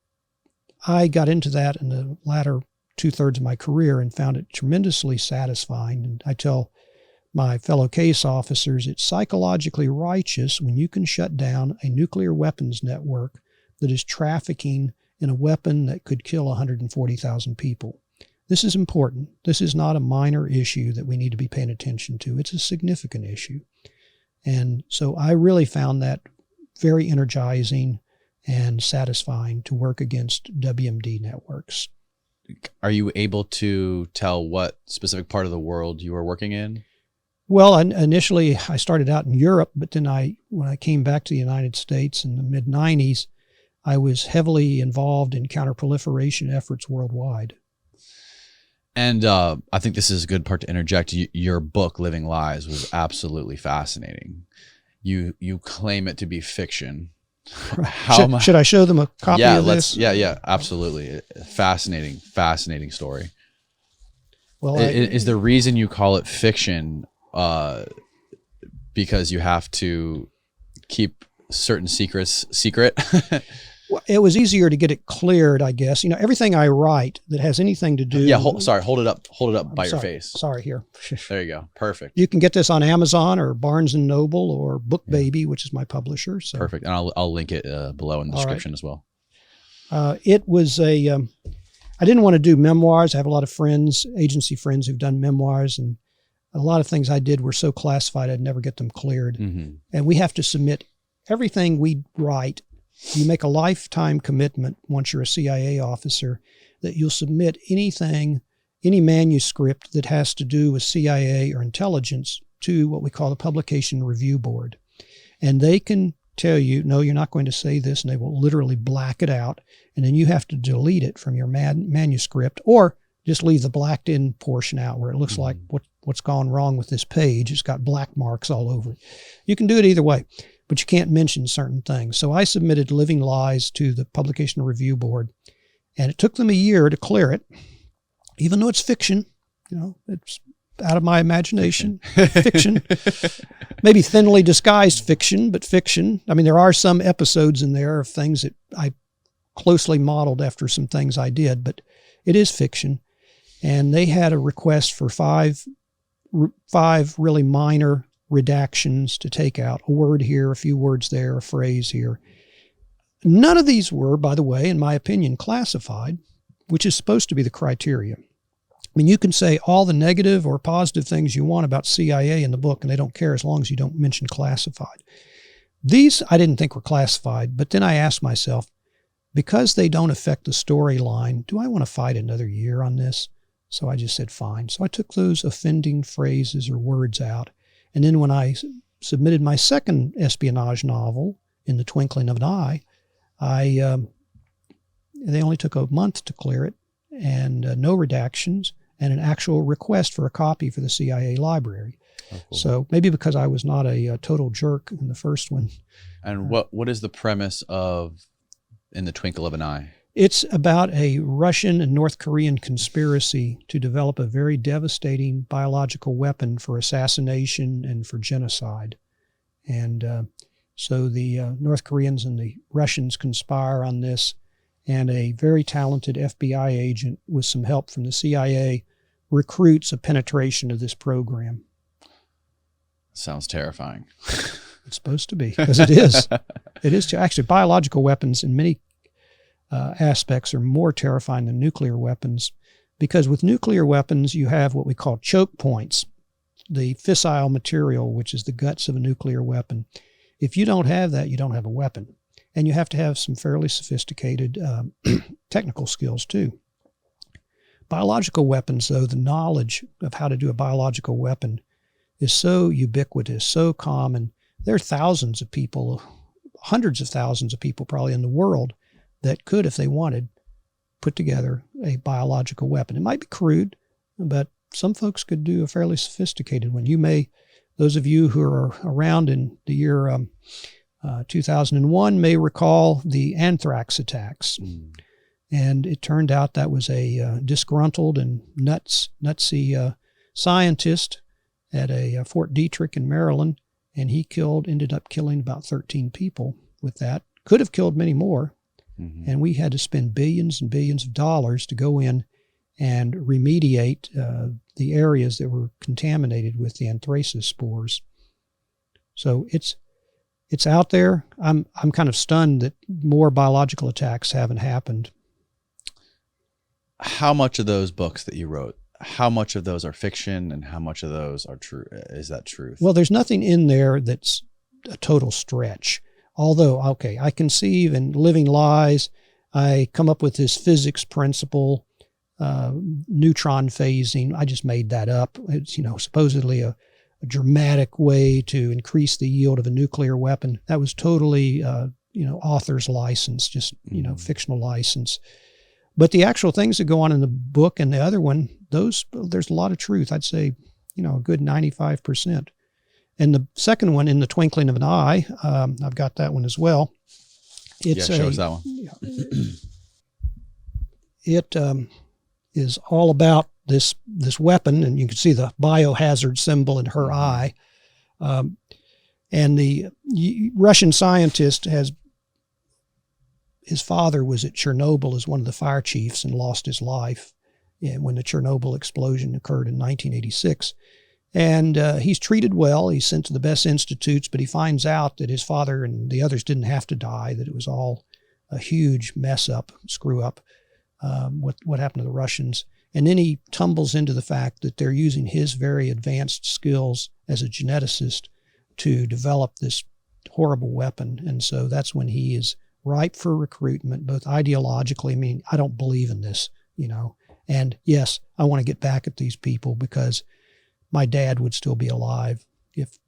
I got into that in the latter 2/3 of my career and found it tremendously satisfying. And I tell my fellow case officers, it's psychologically righteous when you can shut down a nuclear weapons network that is trafficking in a weapon that could kill 140,000 people. This is important. This is not a minor issue that we need to be paying attention to. It's a significant issue. And so I really found that very energizing and satisfying to work against WMD networks. Are you able to tell what specific part of the world you were working in? Well, initially I started out in Europe, but then when I came back to the United States in the mid-90s, I was heavily involved in counterproliferation efforts worldwide. And I think this is a good part to interject. Your book, Living Lies, was absolutely fascinating. You claim it to be fiction. Should I show them a copy of this? Yeah, absolutely. Fascinating story. Well, is the reason you call it fiction because you have to keep certain secrets secret? Well, it was easier to get it cleared, I guess. Everything I write that has anything to do. Yeah, hold it up by your face. Sorry, here. There you go. Perfect. You can get this on Amazon or Barnes and Noble or BookBaby, which is my publisher. So. Perfect. And I'll link it below in the description as well. It was I didn't want to do memoirs. I have a lot of friends, agency friends who've done memoirs, and a lot of things I did were so classified I'd never get them cleared. Mm-hmm. And we have to submit everything we write. You make a lifetime commitment once you're a CIA officer that you'll submit anything, any manuscript that has to do with CIA or intelligence to what we call the Publication Review Board. And they can tell you, no, you're not going to say this, and they will literally black it out. And then you have to delete it from your manuscript, or just leave the blacked in portion out where it looks like what's gone wrong with this page. It's got black marks all over it. You can do it either way, but you can't mention certain things. So I submitted Living Lies to the Publication Review Board, and it took them a year to clear it, even though it's fiction. It's out of my imagination. Fiction. Maybe thinly disguised fiction, but fiction. I mean, there are some episodes in there of things that I closely modeled after some things I did, but it is fiction. And they had a request for five really minor redactions to take out, a word here, a few words there, a phrase here. None of these were, by the way, in my opinion, classified, which is supposed to be the criteria. I mean, you can say all the negative or positive things you want about CIA in the book, and they don't care as long as you don't mention classified. These I didn't think were classified, but then I asked myself, because they don't affect the storyline, do I want to fight another year on this? So I just said, fine. So I took those offending phrases or words out. And then when I submitted my second espionage novel, In the Twinkling of an Eye, they only took a month to clear it, and no redactions, and an actual request for a copy for the CIA library. Oh, cool. So maybe because I was not a total jerk in the first one. And what is the premise of In the Twinkle of an Eye? It's about a Russian and North Korean conspiracy to develop a very devastating biological weapon for assassination and for genocide. And so the North Koreans and the Russians conspire on this, and a very talented FBI agent with some help from the CIA recruits a penetration of this program. Sounds terrifying. It's supposed to be, because it is. It is. Actually, biological weapons in many aspects are more terrifying than nuclear weapons, because with nuclear weapons, you have what we call choke points, the fissile material, which is the guts of a nuclear weapon. If you don't have that, you don't have a weapon. And you have to have some fairly sophisticated technical skills too. Biological weapons, though, the knowledge of how to do a biological weapon is so ubiquitous, so common. There are thousands of people, hundreds of thousands of people probably in the world that could, if they wanted, put together a biological weapon. It might be crude, but some folks could do a fairly sophisticated one. Those of you who are around in the year 2001 may recall the anthrax attacks. Mm. And it turned out that was a disgruntled and nutsy scientist at a Fort Detrick in Maryland, and he ended up killing about 13 people with that. Could have killed many more. Mm-hmm. And we had to spend billions and billions of dollars to go in and remediate the areas that were contaminated with the anthracis spores. So it's out there. I'm kind of stunned that more biological attacks haven't happened. How much of those books that you wrote, how much of those are fiction and how much of those are true? Is that truth? Well, there's nothing in there that's a total stretch. Although, okay, I conceive in Living Lies, I come up with this physics principle, neutron phasing. I just made that up. It's, supposedly a dramatic way to increase the yield of a nuclear weapon. That was totally, author's license, just, fictional license. But the actual things that go on in the book and the other one, there's a lot of truth. I'd say, a good 95%. And the second one, In the Twinkling of an Eye, I've got that one as well. Show us that one. It is all about this weapon, and you can see the biohazard symbol in her eye. And the Russian scientist his father was at Chernobyl as one of the fire chiefs and lost his life when the Chernobyl explosion occurred in 1986. And he's treated well. He's sent to the best institutes, but he finds out that his father and the others didn't have to die, that it was all a huge screw up, what happened to the Russians. And then he tumbles into the fact that they're using his very advanced skills as a geneticist to develop this horrible weapon. And so that's when he is ripe for recruitment, both ideologically. I mean, I don't believe in this, and yes, I want to get back at these people because my dad would still be alive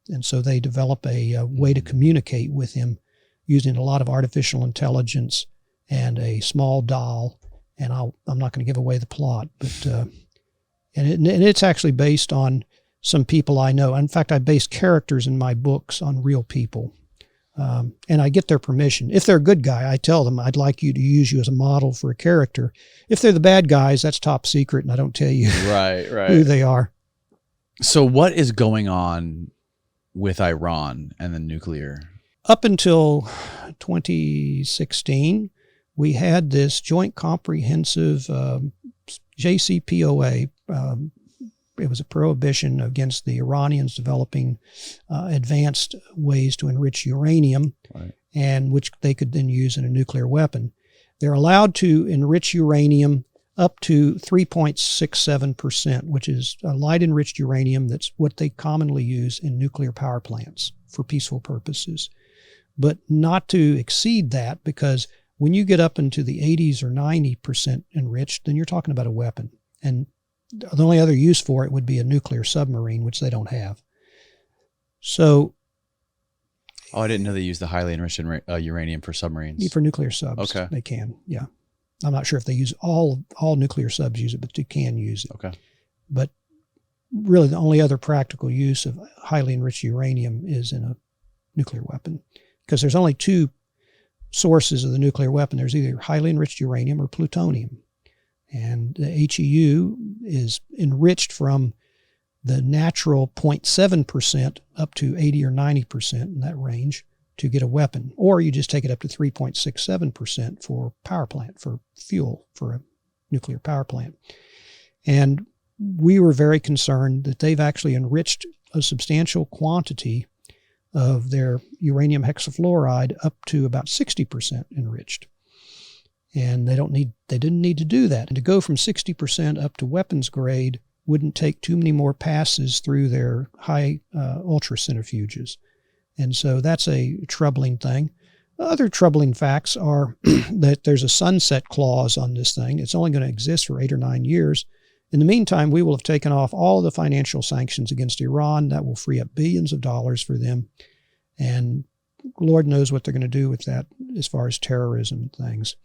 and so they develop a way to communicate with him using a lot of artificial intelligence and a small doll. And I'm not going to give away the plot, but and it's actually based on some people I know. In fact, I base characters in my books on real people, and I get their permission. If they're a good guy, I tell them I'd like you to use you as a model for a character. If they're the bad guys, that's top secret, and I don't tell you right. who they are. So what is going on with Iran and the nuclear? Up until 2016, we had this joint comprehensive JCPOA. It was a prohibition against the Iranians developing advanced ways to enrich uranium, right, and which they could then use in a nuclear weapon. They're allowed to enrich uranium up to 3.67%, which is a light enriched uranium. That's what they commonly use in nuclear power plants for peaceful purposes, but not to exceed that, because when you get up into the 80s or 90% enriched, then you're talking about a weapon. And the only other use for it would be a nuclear submarine, which they don't have. So, I didn't know they use the highly enriched uranium for submarines. For nuclear subs, okay, they can. Yeah, I'm not sure if they use all nuclear subs use it, but they can use it. Okay, but really, the only other practical use of highly enriched uranium is in a nuclear weapon, because there's only two sources of the nuclear weapon. There's either highly enriched uranium or plutonium. And the HEU is enriched from the natural 0.7% up to 80 or 90% in that range to get a weapon. Or you just take it up to 3.67% for power plant, for fuel, for a nuclear power plant. And we were very concerned that they've actually enriched a substantial quantity of their uranium hexafluoride up to about 60% enriched. And they didn't need to do that. And to go from 60% up to weapons grade wouldn't take too many more passes through their high ultracentrifuges. And so that's a troubling thing. Other troubling facts are that there's a sunset clause on this thing. It's only going to exist for 8 or 9 years. In the meantime, we will have taken off all of the financial sanctions against Iran. That will free up billions of dollars for them. And Lord knows what they're going to do with that as far as terrorism and things.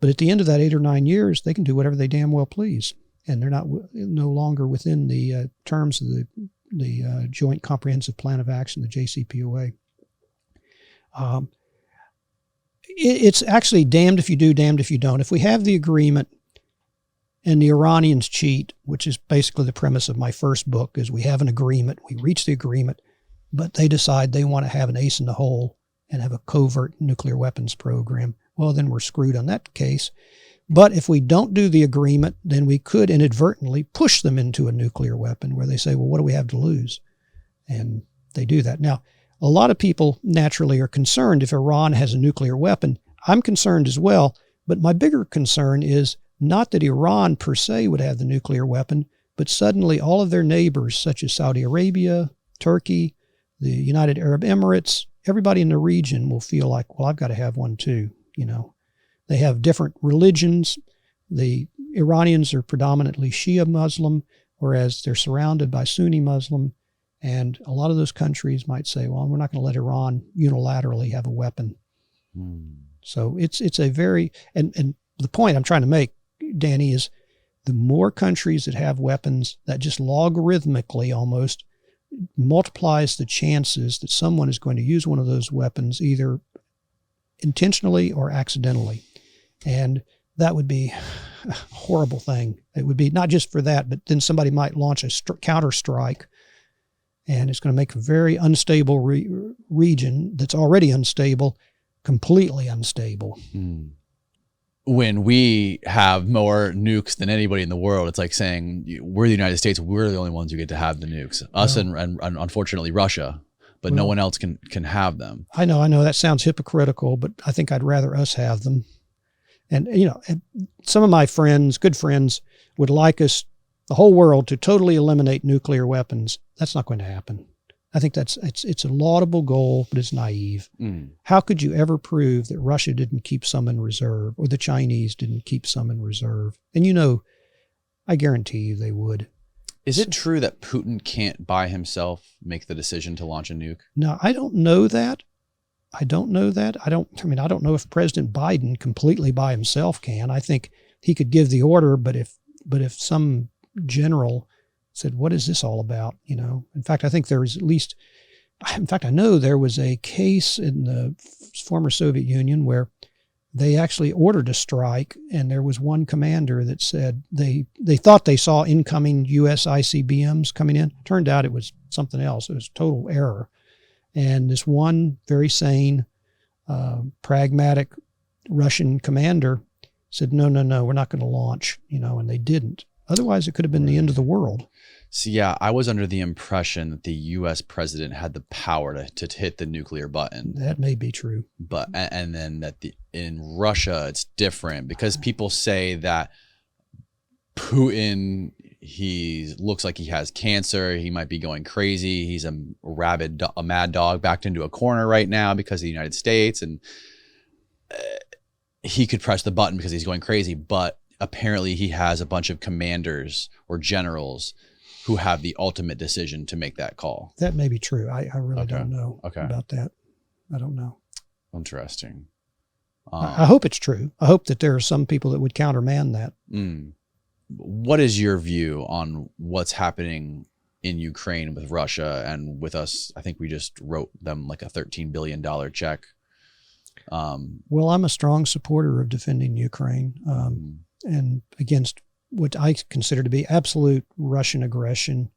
But at the end of that 8 or 9 years, they can do whatever they damn well please. And they're no longer within the terms of the Joint Comprehensive Plan of Action, the JCPOA. It's actually damned if you do, damned if you don't. If we have the agreement and the Iranians cheat, which is basically the premise of my first book, is we have an agreement, we reach the agreement, but they decide they want to have an ace in the hole and have a covert nuclear weapons program, well, then we're screwed on that case. But if we don't do the agreement, then we could inadvertently push them into a nuclear weapon where they say, well, what do we have to lose? And they do that. Now, a lot of people naturally are concerned if Iran has a nuclear weapon. I'm concerned as well, but my bigger concern is not that Iran per se would have the nuclear weapon, but suddenly all of their neighbors, such as Saudi Arabia, Turkey, the United Arab Emirates, everybody in the region will feel like, well, I've got to have one too. You know, they have different religions. The Iranians are predominantly Shia Muslim, whereas they're surrounded by Sunni Muslim. And a lot of those countries might say, well, we're not going to let Iran unilaterally have a weapon. So it's a very, and the point I'm trying to make, Danny, is the more countries that have weapons, that just logarithmically almost multiplies the chances that someone is going to use one of those weapons either intentionally or accidentally. And that would be a horrible thing. It would be not just for that, but then somebody might launch a counter strike, and it's going to make a very unstable region that's already unstable completely unstable. When we have more nukes than anybody in the world, it's like saying we're the United States, we're the only ones who get to have the nukes. Us and unfortunately Russia, but no one else can have them. I know that sounds hypocritical, but I think I'd rather us have them. And, you know, some of my friends, good friends, would like us, the whole world, to totally eliminate nuclear weapons. That's not going to happen. I think it's a laudable goal, but it's naive. How could you ever prove that Russia didn't keep some in reserve or the Chinese didn't keep some in reserve? And, you know, I guarantee you they would. Is it true that Putin can't by himself make the decision to launch a nuke? No, I don't know that. I don't know if President Biden completely by himself can. I think he could give the order, but if some general said, what is this all about? You know, in fact, I think there is I know there was a case in the former Soviet Union where they actually ordered a strike, and there was one commander that said they thought they saw incoming U.S. ICBMs coming in. Turned out it was something else. It was total error. And this one very sane, pragmatic Russian commander said, no, we're not going to launch, you know, and they didn't. Otherwise, it could have been the end of the world. So, yeah, I was under the impression that the U.S. president had the power to hit the nuclear button. That may be true. But and then that in Russia, it's different because people say that Putin, he looks like he has cancer. He might be going crazy. He's a mad dog backed into a corner right now because of the United States. And he could press the button because he's going crazy. But apparently he has a bunch of commanders or generals who have the ultimate decision to make that call. That may be true. I really don't know about that. I don't know. Interesting. I hope it's true. I hope that there are some people that would countermand that. What is your view on what's happening in Ukraine with Russia and with us? I think we just wrote them like a $13 billion check. Well, I'm a strong supporter of defending Ukraine and against what I consider to be absolute Russian aggression.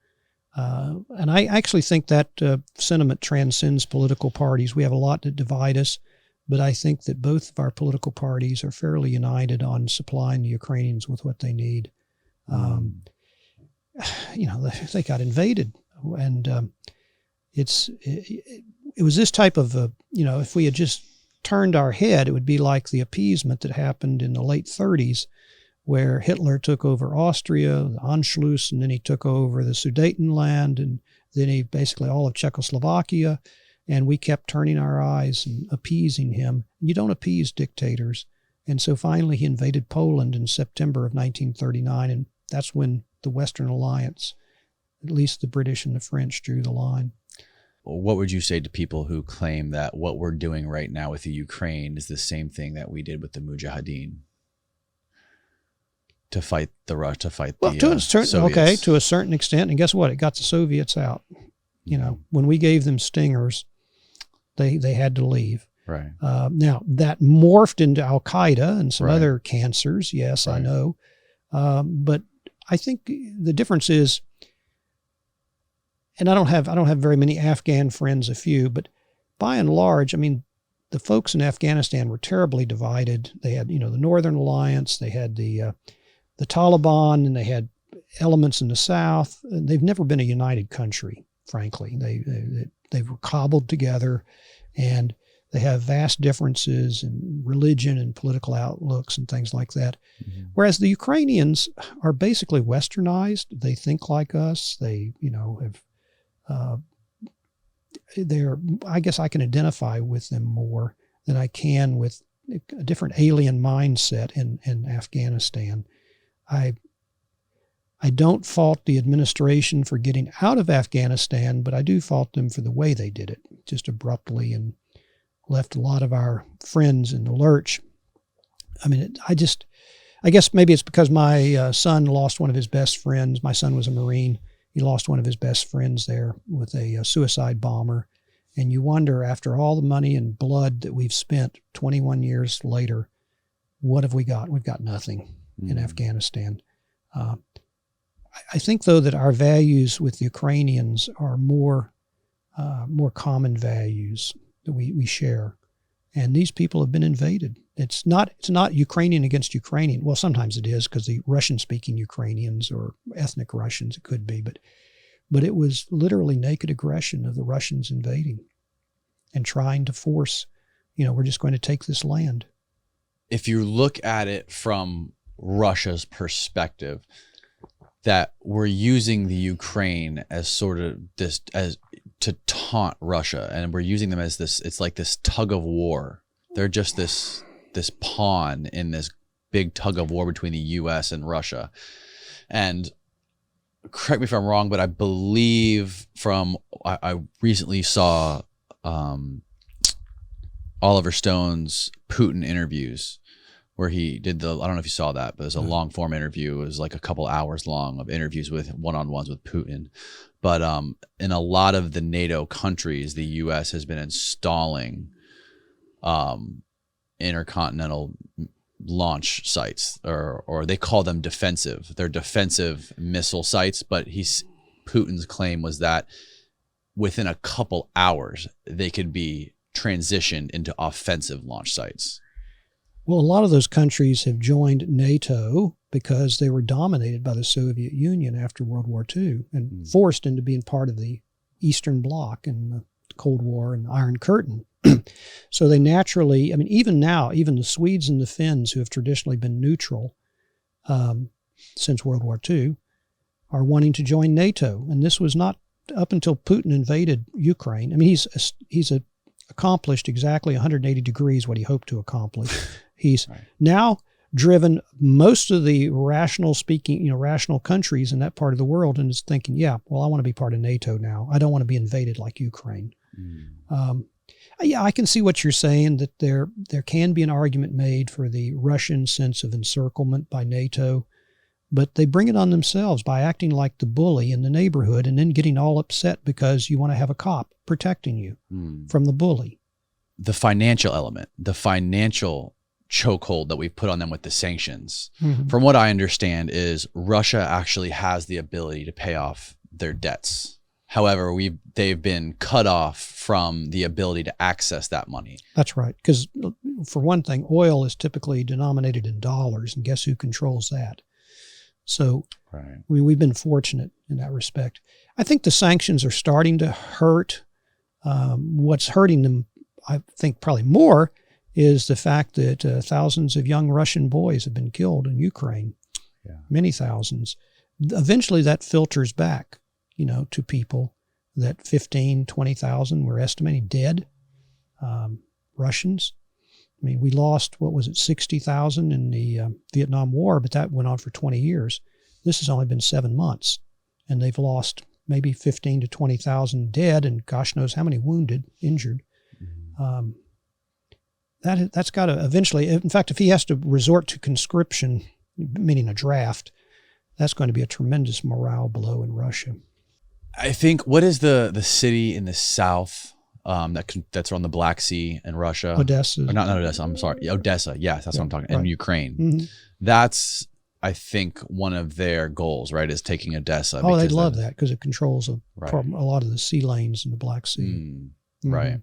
And I actually think that sentiment transcends political parties. We have a lot that divide us, but I think that both of our political parties are fairly united on supplying the Ukrainians with what they need. You know, they got invaded, and it was this type of, you know, if we had just turned our head, it would be like the appeasement that happened in the late 30s, where Hitler took over Austria, the Anschluss, and then he took over the Sudetenland, and then he basically all of Czechoslovakia, and we kept turning our eyes and appeasing him. You don't appease dictators. And so finally he invaded Poland in September of 1939, and that's when the Western Alliance, at least the British and the French, drew the line. What would you say to people who claim that what we're doing right now with the Ukraine is the same thing that we did with the Mujahideen? To fight the Soviets. Okay, to a certain extent. And guess what? It got the Soviets out. You know, when we gave them stingers, they had to leave. Right. Now, that morphed into Al-Qaeda and some other cancers. Yes, I know. But I think the difference is, and I don't have very many Afghan friends, a few, but by and large, I mean, the folks in Afghanistan were terribly divided. They had, the Northern Alliance, they had the Taliban, and they had elements in the South. And they've never been a united country, frankly. They were cobbled together, and they have vast differences in religion and political outlooks and things like that. Mm-hmm. Whereas the Ukrainians are basically westernized. They think like us. They, have I guess I can identify with them more than I can with a different alien mindset in Afghanistan. I don't fault the administration for getting out of Afghanistan, but I do fault them for the way they did it, just abruptly, and left a lot of our friends in the lurch. I mean, I guess maybe it's because my son lost one of his best friends. My son was a Marine. He lost one of his best friends there with a suicide bomber. And you wonder, after all the money and blood that we've spent 21 years later, what have we got? We've got nothing in Afghanistan. I think, though, that our values with the Ukrainians are more common values that we share. And these people have been invaded. It's not Ukrainian against Ukrainian. Well, sometimes it is, because the Russian-speaking Ukrainians or ethnic Russians, it could be, but it was literally naked aggression of the Russians invading and trying to force, we're just going to take this land. If you look at it from Russia's perspective, that we're using the Ukraine as sort of this, as to taunt Russia, and we're using them as this, it's like this tug of war. They're just this pawn in this big tug of war between the US and Russia. And correct me if I'm wrong, but I believe I recently saw Oliver Stone's Putin interviews, where he did I don't know if you saw that, but it was a long form interview. It was like a couple hours long of interviews with one-on-ones with Putin. But in a lot of the NATO countries, the US has been installing intercontinental launch sites, or they call them defensive. They're defensive missile sites, but Putin's claim was that within a couple hours, they could be transitioned into offensive launch sites. Well, a lot of those countries have joined NATO because they were dominated by the Soviet Union after World War II and forced into being part of the Eastern Bloc in the Cold War and the Iron Curtain. So they naturally, even now, even the Swedes and the Finns, who have traditionally been neutral since World War II, are wanting to join NATO. And this was not up until Putin invaded Ukraine. He's accomplished exactly 180 degrees what he hoped to accomplish. He's now driven most of the rational countries in that part of the world, and is thinking, I want to be part of NATO now. I don't want to be invaded like Ukraine. I can see what you're saying, that there can be an argument made for the Russian sense of encirclement by NATO, but they bring it on themselves by acting like the bully in the neighborhood and then getting all upset because you want to have a cop protecting you from the bully. The financial element, the financial chokehold that we've put on them with the sanctions, from what I understand, is Russia actually has the ability to pay off their debts. However, they've been cut off from the ability to access that money. That's right. Because for one thing, oil is typically denominated in dollars, and guess who controls that? So we've been fortunate in that respect. I think the sanctions are starting to hurt. What's hurting them, I think probably more, is the fact that thousands of young Russian boys have been killed in Ukraine, many thousands. Eventually that filters back, to people, that 15, 20,000 we're estimating dead Russians. We lost, 60,000 in the Vietnam War, but that went on for 20 years. This has only been 7 months, and they've lost maybe 15 to 20,000 dead, and gosh knows how many wounded, injured. That's got to eventually, in fact, if he has to resort to conscription, meaning a draft, that's going to be a tremendous morale blow in Russia. I think, what is the city in the south that's on the Black Sea in Russia? Odessa. Or not Odessa, I'm sorry. Odessa, yes, that's what I'm talking about. In Ukraine. Mm-hmm. That's, I think, one of their goals, right, is taking Odessa. Oh, they'd love that because it controls a lot of the sea lanes in the Black Sea. Right.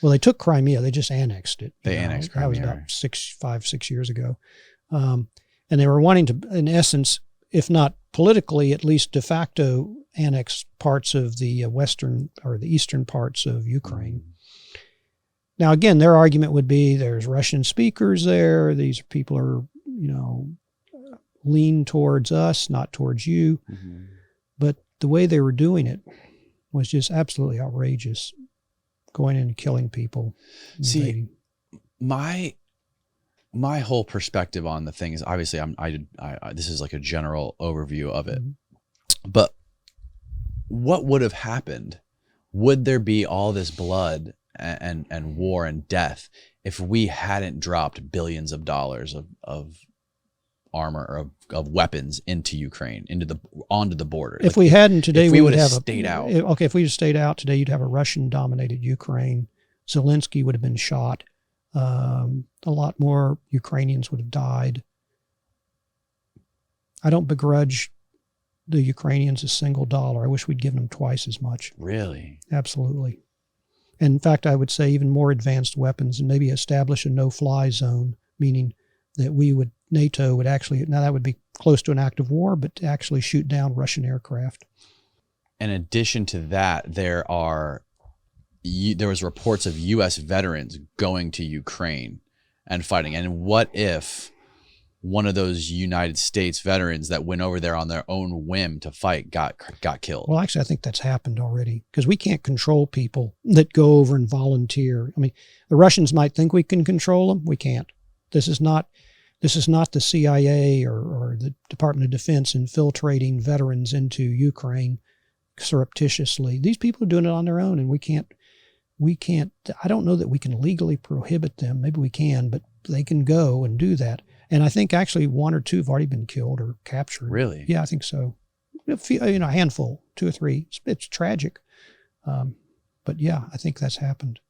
Well, they took Crimea. They just annexed it. They annexed Crimea. That was about 6 years ago. And they were wanting to, in essence, if not politically, at least de facto annex parts of the western or the eastern parts of Ukraine. Now, again, their argument would be there's Russian speakers there. These people are, lean towards us, not towards you. Mm-hmm. But the way they were doing it was just absolutely outrageous, going in and killing people. See, my whole perspective on the thing is obviously I this is like a general overview of it, mm-hmm. but what would have happened? Would there be all this blood and war and death if we hadn't dropped billions of dollars of armor or of weapons into Ukraine, onto the border? If we hadn't today, we would have stayed out. Okay, if we had stayed out today, you'd have a Russian-dominated Ukraine. Zelensky would have been shot. A lot more Ukrainians would have died. I don't begrudge the Ukrainians a single dollar. I wish we'd given them twice as much. Really? Absolutely. And in fact, I would say even more advanced weapons, and maybe establish a no-fly zone, meaning that NATO would actually, now that would be close to an act of war, but to actually shoot down Russian aircraft. In addition to that, there was reports of U.S. veterans going to Ukraine and fighting. And what if one of those United States veterans that went over there on their own whim to fight got killed? Well, actually, I think that's happened already, because we can't control people that go over and volunteer. I mean, the Russians might think we can control them. We can't. This is not the CIA or the Department of Defense infiltrating veterans into Ukraine surreptitiously. These people are doing it on their own, and we can't, I don't know that we can legally prohibit them. Maybe we can, but they can go and do that. And I think actually one or two have already been killed or captured. Really? Yeah, I think so. A handful, 2 or 3. It's tragic. But yeah, I think that's happened.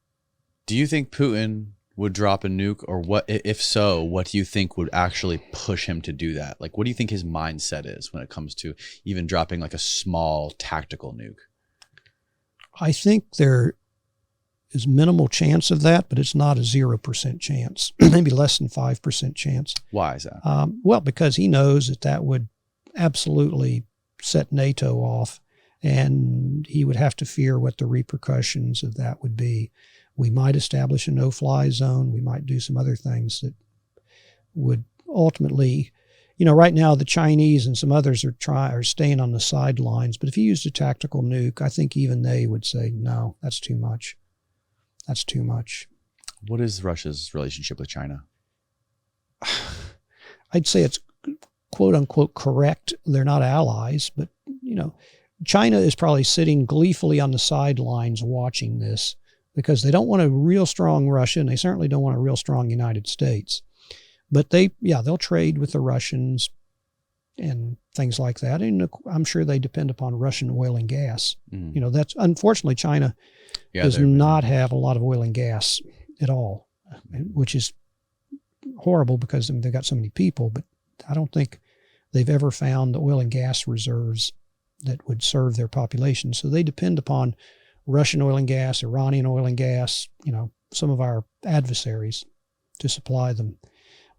Do you think Putin would drop a nuke, or what? If so, what do you think would actually push him to do that? Like, what do you think his mindset is when it comes to even dropping like a small tactical nuke? I think there is minimal chance of that, but it's not a 0% chance, maybe less than 5% chance. Why is that? Well, because he knows that would absolutely set NATO off, and he would have to fear what the repercussions of that would be. We might establish a no-fly zone. We might do some other things that would ultimately, right now the Chinese and some others are staying on the sidelines. But if you used a tactical nuke, I think even they would say, no, that's too much. That's too much. What is Russia's relationship with China? I'd say it's quote unquote correct. They're not allies, but China is probably sitting gleefully on the sidelines watching this, because they don't want a real strong Russia, and they certainly don't want a real strong United States. But they'll trade with the Russians and things like that. And I'm sure they depend upon Russian oil and gas. Mm. That's unfortunately China does not have a lot of oil and gas at all, which is horrible because they've got so many people. But I don't think they've ever found the oil and gas reserves that would serve their population. So they depend upon Russian oil and gas, Iranian oil and gas, some of our adversaries to supply them.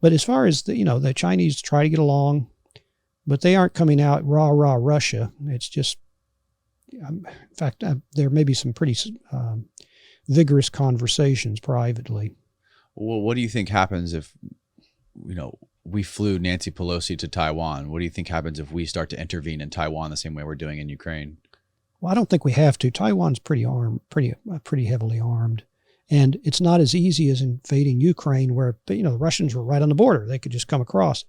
But as far as the Chinese try to get along, but they aren't coming out rah, Russia. It's just, in fact, there may be some pretty vigorous conversations privately. Well, what do you think happens if, we flew Nancy Pelosi to Taiwan? What do you think happens if we start to intervene in Taiwan the same way we're doing in Ukraine? Well, I don't think we have to. Taiwan's pretty heavily armed, and it's not as easy as invading Ukraine, where the Russians were right on the border; they could just come across.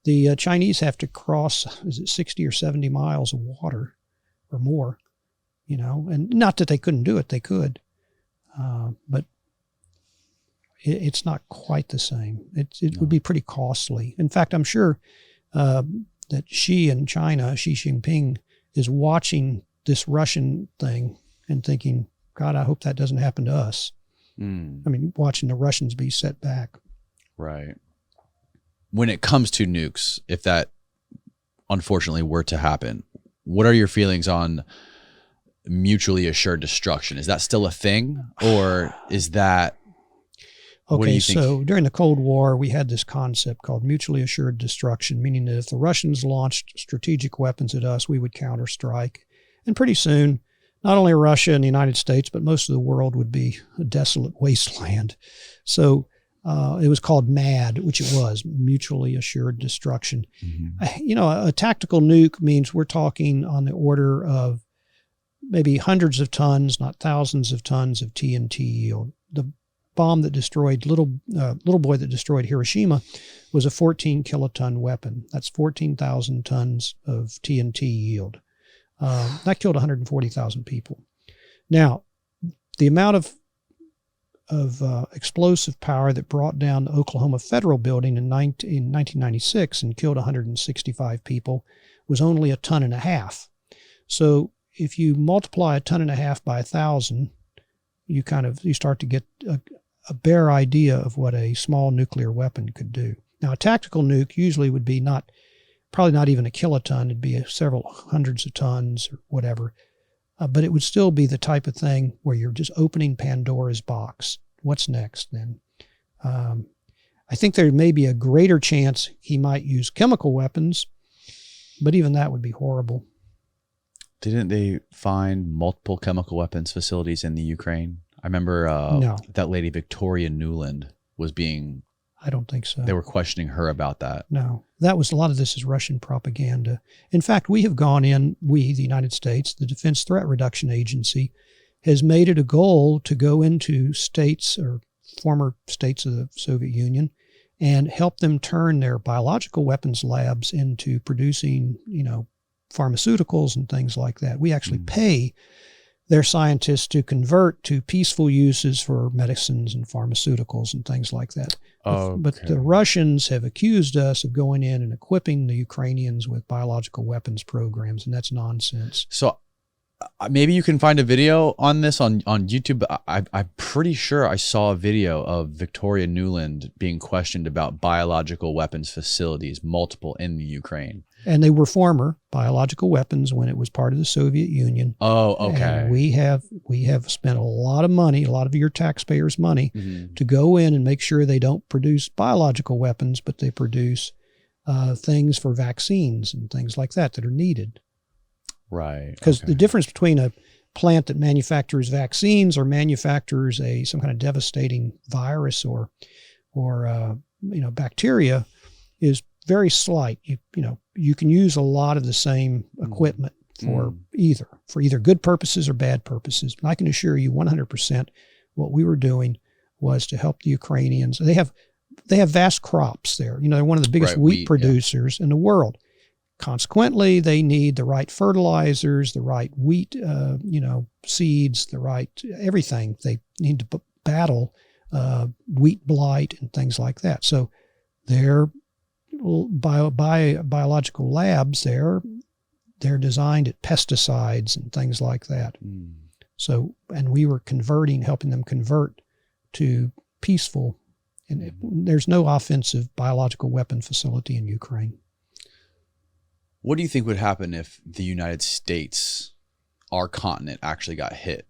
The Chinese have to cross, 60 or 70 miles of water, or more, and not that they couldn't do it; they could, but it's not quite the same. It would be pretty costly. In fact, I'm sure that Xi in China, Xi Jinping, is watching this Russian thing and thinking, God, I hope that doesn't happen to us. Mm. I mean, watching the Russians be set back. Right. When it comes to nukes, if that unfortunately were to happen, what are your feelings on mutually assured destruction. Is that still a thing, or is that? What do Okay, you think? so during the Cold War, we had this concept called mutually assured destruction, meaning that if the Russians launched strategic weapons at us, we would counterstrike. And pretty soon, not only Russia and the United States, but most of the world would be a desolate wasteland. So it was called MAD, which it was, mutually assured destruction. Mm-hmm. A tactical nuke means we're talking on the order of maybe hundreds of tons, not thousands of tons of TNT yield. The bomb that destroyed little boy that destroyed Hiroshima was a 14 kiloton weapon. That's 14,000 tons of TNT yield. That killed 140,000 people. Now, the amount of explosive power that brought down the Oklahoma Federal Building in 1996 and killed 165 people was only 1.5 tons. So if you multiply 1.5 tons by 1,000, you start to get a bare idea of what a small nuclear weapon could do. Now, a tactical nuke usually would be probably not even a kiloton. It'd be several hundreds of tons or whatever. But it would still be the type of thing where you're just opening Pandora's box. What's next then? I think there may be a greater chance he might use chemical weapons, but even that would be horrible. Didn't they find multiple chemical weapons facilities in the Ukraine? I remember No. that lady Victoria Nuland was being. I don't think so. They were questioning her about that. No, a lot of this is Russian propaganda. In fact, we have gone in, the United States, the Defense Threat Reduction Agency, has made it a goal to go into states or former states of the Soviet Union and help them turn their biological weapons labs into producing, pharmaceuticals and things like that. We actually pay their scientists to convert to peaceful uses for medicines and pharmaceuticals and things like that. Okay. But the Russians have accused us of going in and equipping the Ukrainians with biological weapons programs, and that's nonsense. So maybe you can find a video on this on YouTube. I'm pretty sure I saw a video of Victoria Nuland being questioned about biological weapons facilities, multiple in the Ukraine. And they were former biological weapons when it was part of the Soviet Union. Oh, okay. And we have spent a lot of money, a lot of your taxpayers' money, to go in and make sure they don't produce biological weapons, but they produce things for vaccines and things like that are needed. Right. Because the difference between a plant that manufactures vaccines or manufactures some kind of devastating virus or bacteria is very slight. You can use a lot of the same equipment for either good purposes or bad purposes. But I can assure you 100% what we were doing was to help the Ukrainians. They have vast crops there. They're one of the biggest wheat producers in the world. Consequently, they need the right fertilizers, the right wheat, seeds, the right everything. They need to battle wheat blight and things like that. So their biological labs, they're designed at pesticides and things like that. So, and we were helping them convert to peaceful. And there's no offensive biological weapon facility in Ukraine. What do you think would happen if the United States, our continent, actually got hit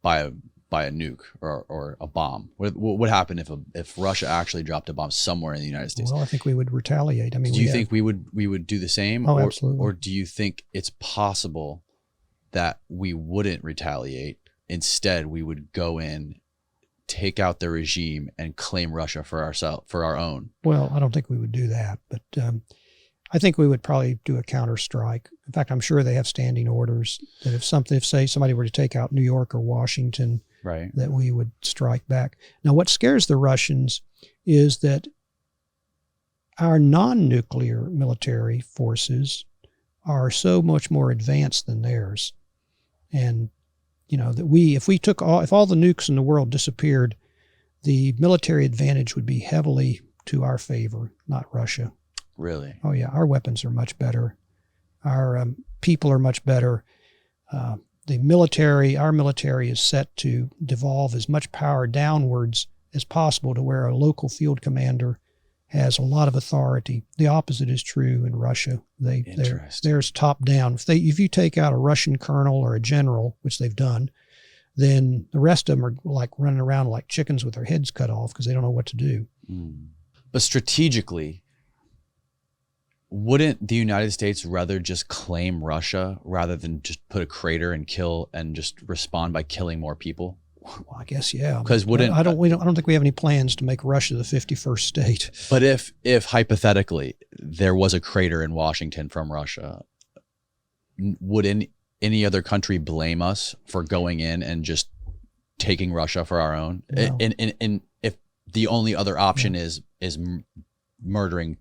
by a nuke or a bomb? What would happen if Russia actually dropped a bomb somewhere in the United States? Well, I think we would retaliate. Do you think we would do the same? Oh, absolutely. Or do you think it's possible that we wouldn't retaliate? Instead, we would go in, take out the regime, and claim Russia for our own? Well, I don't think we would do that, but I think we would probably do a counterstrike. In fact, I'm sure they have standing orders that if say somebody were to take out New York or Washington, right, that we would strike back. Now, what scares the Russians is that our non-nuclear military forces are so much more advanced than theirs. And, that if all the nukes in the world disappeared, the military advantage would be heavily to our favor, not Russia. Really? Oh, yeah. Our weapons are much better. Our people are much better. Our military is set to devolve as much power downwards as possible to where a local field commander has a lot of authority. The opposite is true in Russia. There's top down. If you take out a Russian colonel or a general, which they've done, then the rest of them are like running around like chickens with their heads cut off because they don't know what to do. But strategically, wouldn't the United States rather just claim Russia rather than just put a crater and kill and just respond by killing more people? Well, I guess, yeah. Because I don't think we have any plans to make Russia the 51st state. But if hypothetically there was a crater in Washington from Russia, would any other country blame us for going in and just taking Russia for our own? No. And if the only other option is murdering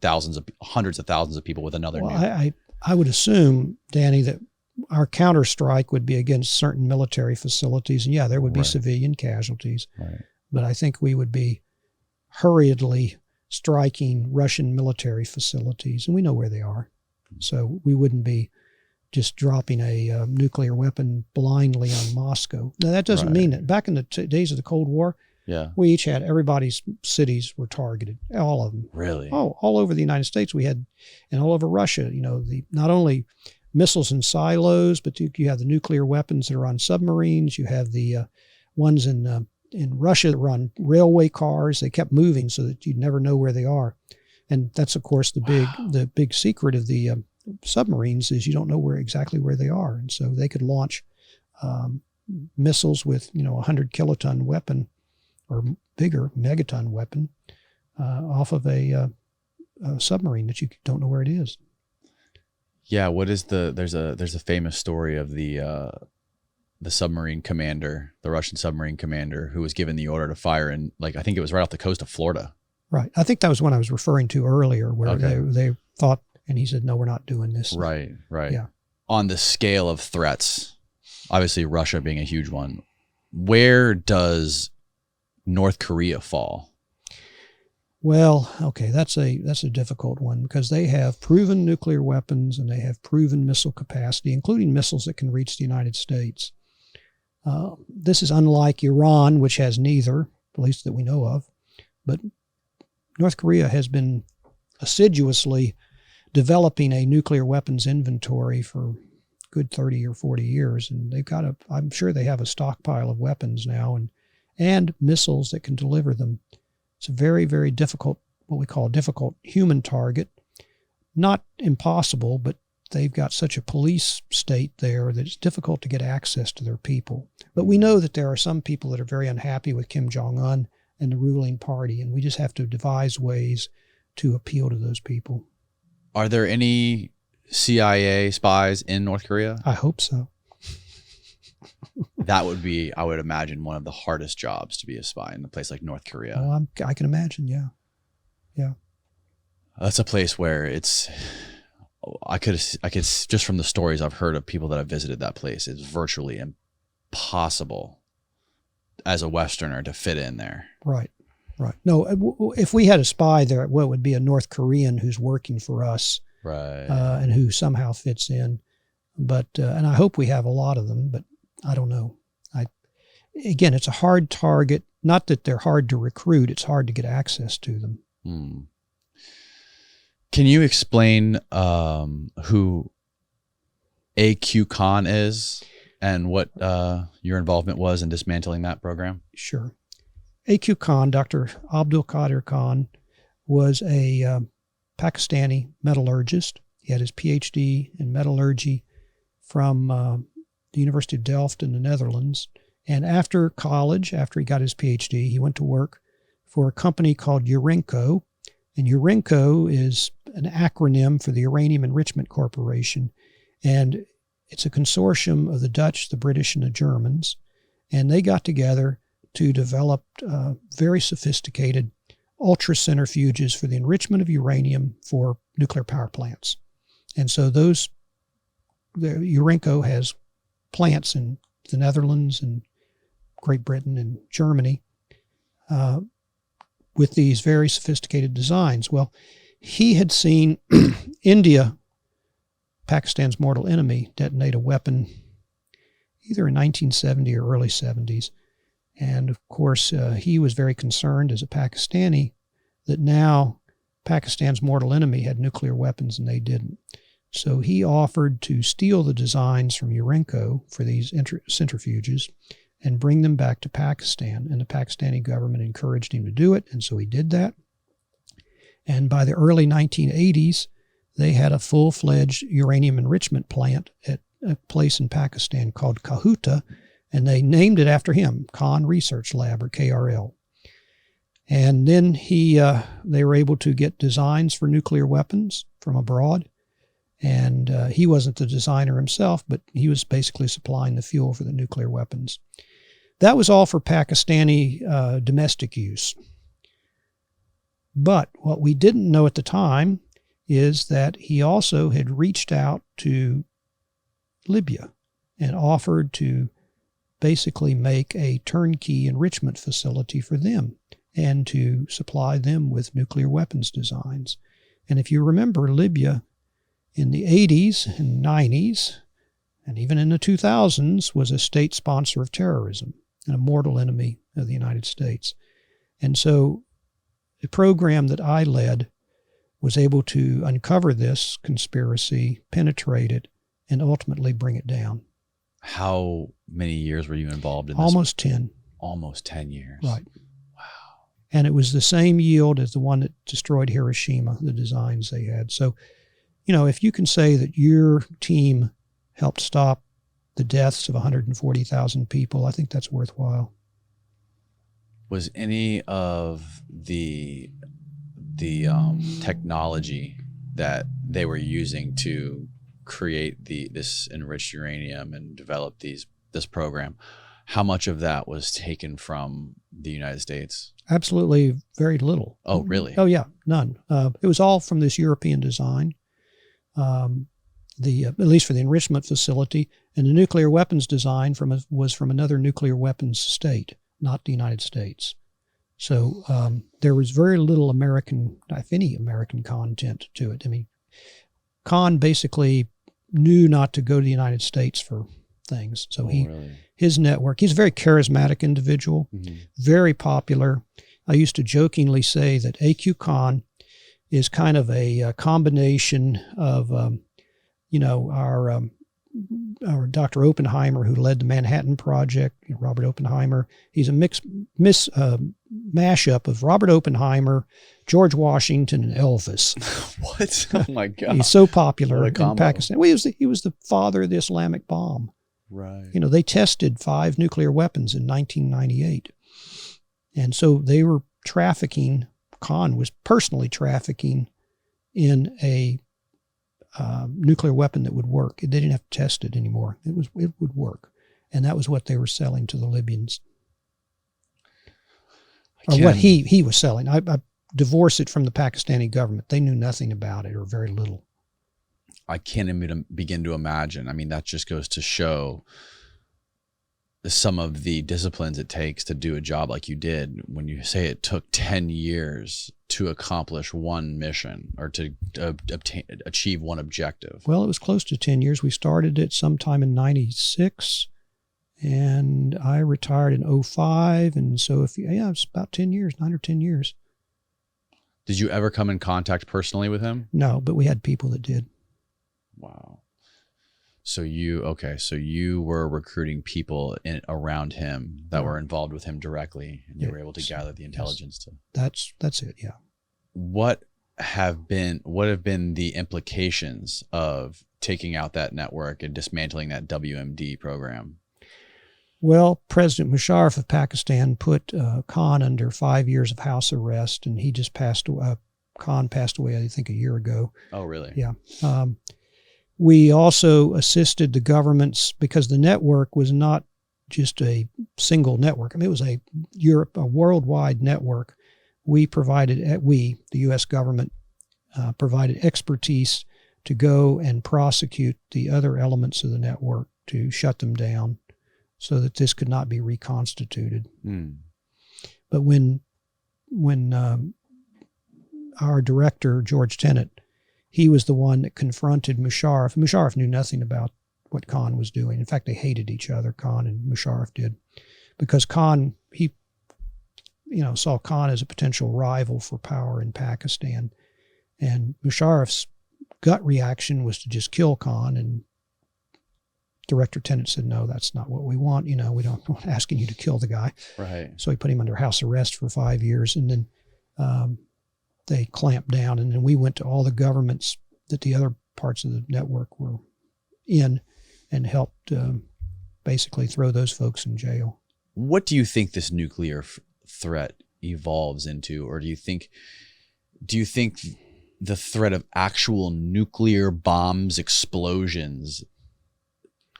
hundreds of thousands of people with another nuke. I would assume, Danny, that our counterstrike would be against certain military facilities. And yeah, there would be civilian casualties. Right. But I think we would be hurriedly striking Russian military facilities. And we know where they are. So we wouldn't be just dropping a nuclear weapon blindly on Moscow. Now, that doesn't mean that back in the days of the Cold War, we each had, everybody's cities were targeted, all of them. Really? Oh, all over the United States we had, and all over Russia, not only missiles in silos, but you have the nuclear weapons that are on submarines. You have the ones in Russia that were on railway cars. They kept moving so that you'd never know where they are. And that's, of course, the big secret of the submarines is you don't know exactly where they are. And so they could launch missiles with, 100 kiloton weapon or bigger megaton weapon off of a submarine that you don't know where it is. Yeah, what is there's a famous story of the submarine commander, the Russian submarine commander, who was given the order to fire, and I think it was right off the coast of Florida. Right. I think that was one I was referring to earlier, where they thought, and he said, "No, we're not doing this." Right. Yeah. On the scale of threats, obviously Russia being a huge one, where does North Korea fall? Well, okay, that's a difficult one because they have proven nuclear weapons and they have proven missile capacity, including missiles that can reach the United States. This is unlike Iran, which has neither, at least that we know of. But North Korea has been assiduously developing a nuclear weapons inventory for a good 30 or 40 years, and I'm sure they have a stockpile of weapons now and missiles that can deliver them. It's a very, very difficult, what we call a difficult human target. Not impossible, but they've got such a police state there that it's difficult to get access to their people. But we know that there are some people that are very unhappy with Kim Jong-un and the ruling party, and we just have to devise ways to appeal to those people. Are there any CIA spies in North Korea? I hope so. That would be, I would imagine, one of the hardest jobs to be a spy in a place like North Korea. Well, I can imagine, yeah. That's a place where I could just from the stories I've heard of people that have visited that place, it's virtually impossible as a Westerner to fit in there. Right. No, if we had a spy there, it would be a North Korean who's working for us, right, and who somehow fits in. But and I hope we have a lot of them, but I don't know. Again, it's a hard target. Not that they're hard to recruit; it's hard to get access to them. Can you explain who AQ Khan is and what your involvement was in dismantling that program? Sure. AQ Khan, Dr. Abdul Qadir Khan, was a Pakistani metallurgist. He had his PhD in metallurgy from the University of Delft in the Netherlands. And after college, after he got his PhD, he went to work for a company called Urenco. And Urenco is an acronym for the Uranium Enrichment Corporation. And it's a consortium of the Dutch, the British, and the Germans. And they got together to develop very sophisticated ultracentrifuges for the enrichment of uranium for nuclear power plants. And so Urenco has plants in the Netherlands and Great Britain and Germany with these very sophisticated designs. Well, he had seen India, Pakistan's mortal enemy, detonate a weapon either in 1970 or early 70s. And of course, he was very concerned as a Pakistani that now Pakistan's mortal enemy had nuclear weapons and they didn't. So he offered to steal the designs from Urenco for these centrifuges and bring them back to Pakistan. And the Pakistani government encouraged him to do it, and so he did that. And by the early 1980s, they had a full-fledged uranium enrichment plant at a place in Pakistan called Kahuta, and they named it after him, Khan Research Lab, or KRL. And then they were able to get designs for nuclear weapons from abroad. And he wasn't the designer himself, but he was basically supplying the fuel for the nuclear weapons. That was all for Pakistani domestic use. But what we didn't know at the time is that he also had reached out to Libya and offered to basically make a turnkey enrichment facility for them and to supply them with nuclear weapons designs. And if you remember, Libya in the 80s and 90s, and even in the 2000s, was a state sponsor of terrorism and a mortal enemy of the United States. And so the program that I led was able to uncover this conspiracy, penetrate it, and ultimately bring it down. How many years were you involved in this? Almost 10. Almost 10 years. Right. Wow. And it was the same yield as the one that destroyed Hiroshima, the designs they had. So, you know, if you can say that your team helped stop the deaths of 140,000 people, I think that's worthwhile. Was any of the technology that they were using to create this enriched uranium and develop this program, how much of that was taken from the United States? Absolutely very little. Oh, really? Oh, yeah, none. It was all from this European design, at least for the enrichment facility, and the nuclear weapons design was from another nuclear weapons state, not the United States. So there was very little American, if any, American content to it. I mean, Khan basically knew not to go to the United States for things. So his network, he's a very charismatic individual, very popular. I used to jokingly say that A.Q. Khan is kind of a combination of, our Dr. Oppenheimer, who led the Manhattan Project, Robert Oppenheimer. He's a mashup of Robert Oppenheimer, George Washington, and Elvis. What? Oh my God! He's so popular in Pakistan. Well, he was the father of the Islamic bomb. Right. You know, they tested 5 nuclear weapons in 1998, and so they were trafficking. Khan was personally trafficking in a nuclear weapon that would work. They didn't have to test it anymore. It would work, and that was what they were selling to the Libyans, or what he was selling. I divorce it from the Pakistani government. They knew nothing about it, or very little. I can't even begin to imagine. I mean, that just goes to show some of the disciplines it takes to do a job like you did. When you say it took 10 years to accomplish one mission, or to achieve one objective. Well, it was close to 10 years. We started it sometime in 96, and I retired in 05. And so it's about 10 years, 9 or 10 years. Did you ever come in contact personally with him? No, but we had people that did. Wow. So you were recruiting people around him that were involved with him directly, and you were able to gather the intelligence to. That's it. Yeah. What have been the implications of taking out that network and dismantling that WMD program? Well, President Musharraf of Pakistan put Khan under 5 years of house arrest, and he just passed away. Khan passed away, I think, a year ago. Oh, really? Yeah. We also assisted the governments, because the network was not just a single network. I mean, it was a worldwide network. The U.S. government, provided expertise to go and prosecute the other elements of the network to shut them down so that this could not be reconstituted. But when our director, George Tenet, he was the one that confronted Musharraf. Musharraf knew nothing about what Khan was doing. In fact, they hated each other, Khan and Musharraf did, because Khan, he saw Khan as a potential rival for power in Pakistan. And Musharraf's gut reaction was to just kill Khan, and Director Tenet said, no, that's not what we want. We don't want asking you to kill the guy. Right. So he put him under house arrest for 5 years, and then they clamped down, and then we went to all the governments that the other parts of the network were in and helped basically throw those folks in jail. What do you think this nuclear threat evolves into, or do you think the threat of actual nuclear bombs, explosions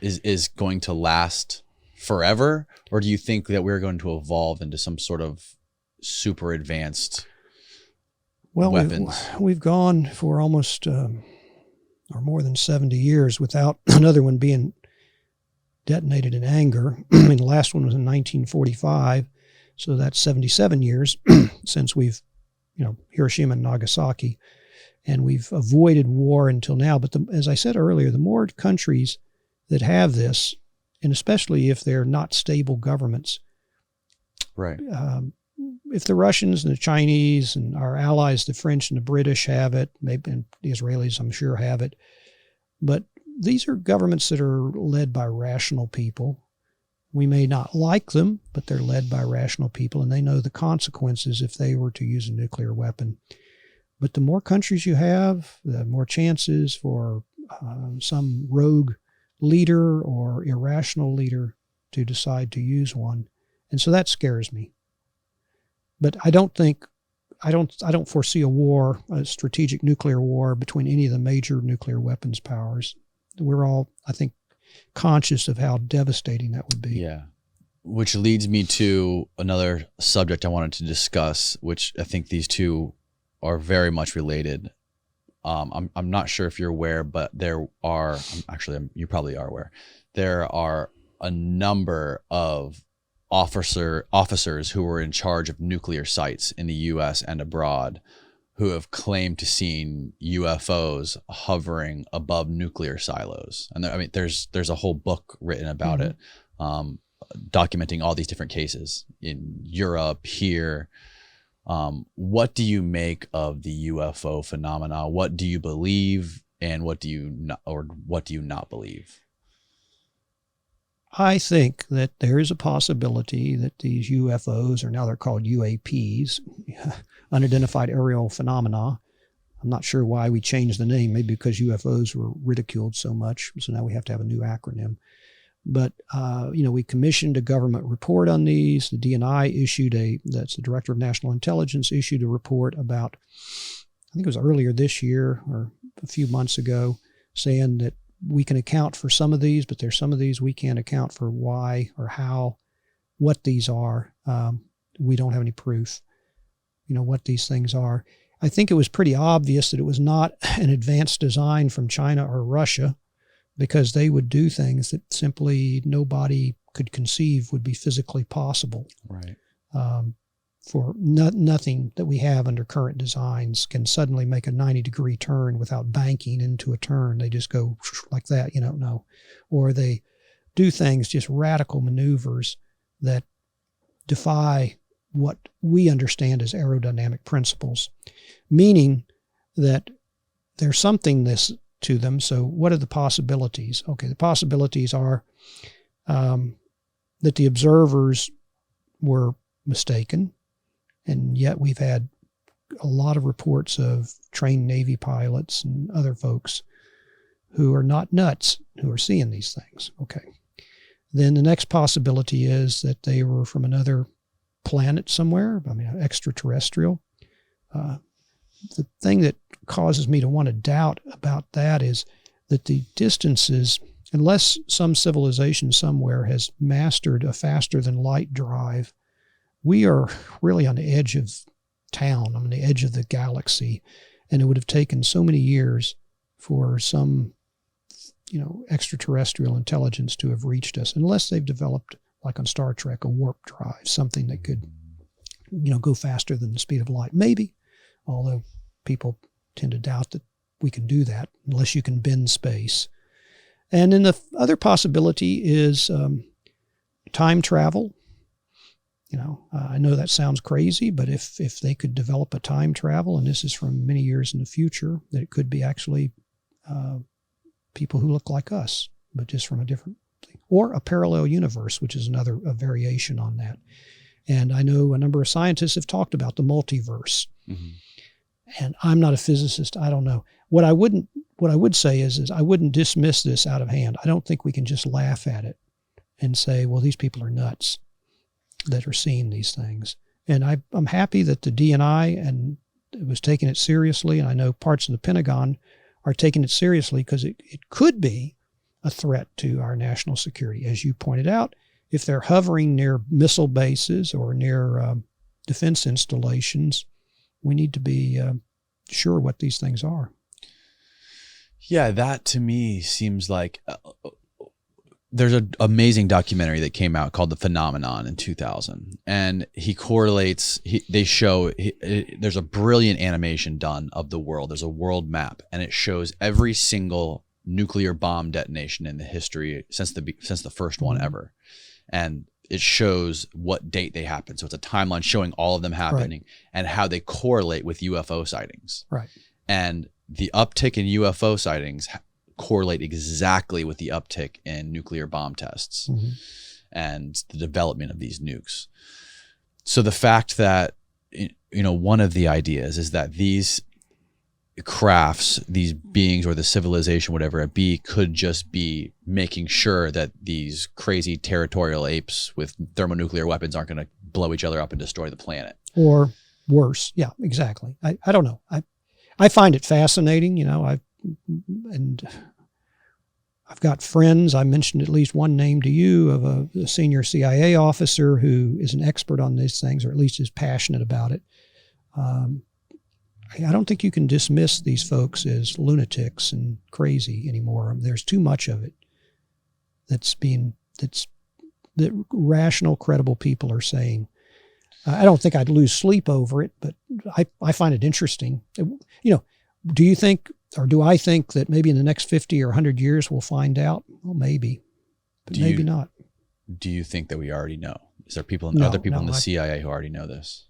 is going to last forever? Or do you think that we're going to evolve into some sort of super advanced weapons? We've gone for almost or more than 70 years without another one being detonated in anger. I mean, the last one was in 1945, so that's 77 years since we've, Hiroshima and Nagasaki, and we've avoided war until now. But as I said earlier, the more countries that have this, and especially if they're not stable governments, right? If the Russians and the Chinese and our allies, the French and the British have it, maybe and the Israelis, I'm sure, have it, but these are governments that are led by rational people. We may not like them, but they're led by rational people, and they know the consequences if they were to use a nuclear weapon. But the more countries you have, the more chances for some rogue leader or irrational leader to decide to use one. And so that scares me. But I don't foresee a strategic nuclear war between any of the major nuclear weapons powers. We're all, I think, conscious of how devastating that would be. Yeah. Which leads me to another subject I wanted to discuss, which I think these two are very much related. I'm not sure if you're aware, but there are, you probably are aware, there are a number of officers who were in charge of nuclear sites in the U.S. and abroad who have claimed to seen UFOs hovering above nuclear silos. And there's a whole book written about it, documenting all these different cases in Europe, here. What do you make of the UFO phenomena? What do you believe, and what do you not believe? I think that there is a possibility that these UFOs, or now they're called UAPs, unidentified aerial phenomena. I'm not sure why we changed the name, maybe because UFOs were ridiculed so much, so now we have to have a new acronym. But, we commissioned a government report on these. The DNI that's the Director of National Intelligence, issued a report about, I think it was earlier this year or a few months ago, saying that we can account for some of these, but there's some of these we can't account for why or how, what these are. We don't have any proof, what these things are. I think it was pretty obvious that it was not an advanced design from China or Russia, because they would do things that simply nobody could conceive would be physically possible. Right. For nothing that we have under current designs can suddenly make a 90-degree turn without banking into a turn. They just go like that, no. Or they do things, just radical maneuvers that defy what we understand as aerodynamic principles, meaning that there's something to them. So what are the possibilities? Okay, the possibilities are that the observers were mistaken, and yet we've had a lot of reports of trained Navy pilots and other folks who are not nuts, who are seeing these things. Okay. Then the next possibility is that they were from another planet somewhere, extraterrestrial. The thing that causes me to want to doubt about that is that the distances, unless some civilization somewhere has mastered a faster than light drive, we are really on the edge of town, on the edge of the galaxy, and it would have taken so many years for some, extraterrestrial intelligence to have reached us, unless they've developed, like on Star Trek, a warp drive, something that could, go faster than the speed of light. Maybe, although people tend to doubt that we can do that unless you can bend space. And then the other possibility is time travel. I know that sounds crazy, but if they could develop a time travel, and this is from many years in the future, that it could be actually people who look like us, but just from a different thing. Or a parallel universe, which is a variation on that. And I know a number of scientists have talked about the multiverse. Mm-hmm. And I'm not a physicist. I don't know. What I would say is I wouldn't dismiss this out of hand. I don't think we can just laugh at it and say, well, these people are nuts that are seeing these things. And I'm happy that the DNI and it was taking it seriously. And I know parts of the Pentagon are taking it seriously because it could be a threat to our national security. As you pointed out, if they're hovering near missile bases or near defense installations, we need to be sure what these things are. Yeah, that to me seems like there's an amazing documentary that came out called The Phenomenon in 2000, and he correlates. There's a brilliant animation done of the world. There's a world map, and it shows every single nuclear bomb detonation in the history since the first one ever, and it shows what date they happened. So it's a timeline showing all of them happening and how they correlate with UFO sightings. Right. And the uptick in UFO sightings correlate exactly with the uptick in nuclear bomb tests and the development of these nukes. So the fact that, one of the ideas is that these crafts, these beings or the civilization, whatever it be, could just be making sure that these crazy territorial apes with thermonuclear weapons aren't going to blow each other up and destroy the planet. Or worse. Yeah, exactly. I don't know. I find it fascinating. I've got friends. I mentioned at least one name to you of a senior CIA officer who is an expert on these things, or at least is passionate about it. I don't think you can dismiss these folks as lunatics and crazy anymore. There's too much of it that rational, credible people are saying. I don't think I'd lose sleep over it, but I find it interesting. Do you think, or do I think that maybe in the next 50 or 100 years we'll find out? Well, maybe, but maybe not. Do you think that we already know? Is there other people in the CIA who already know this?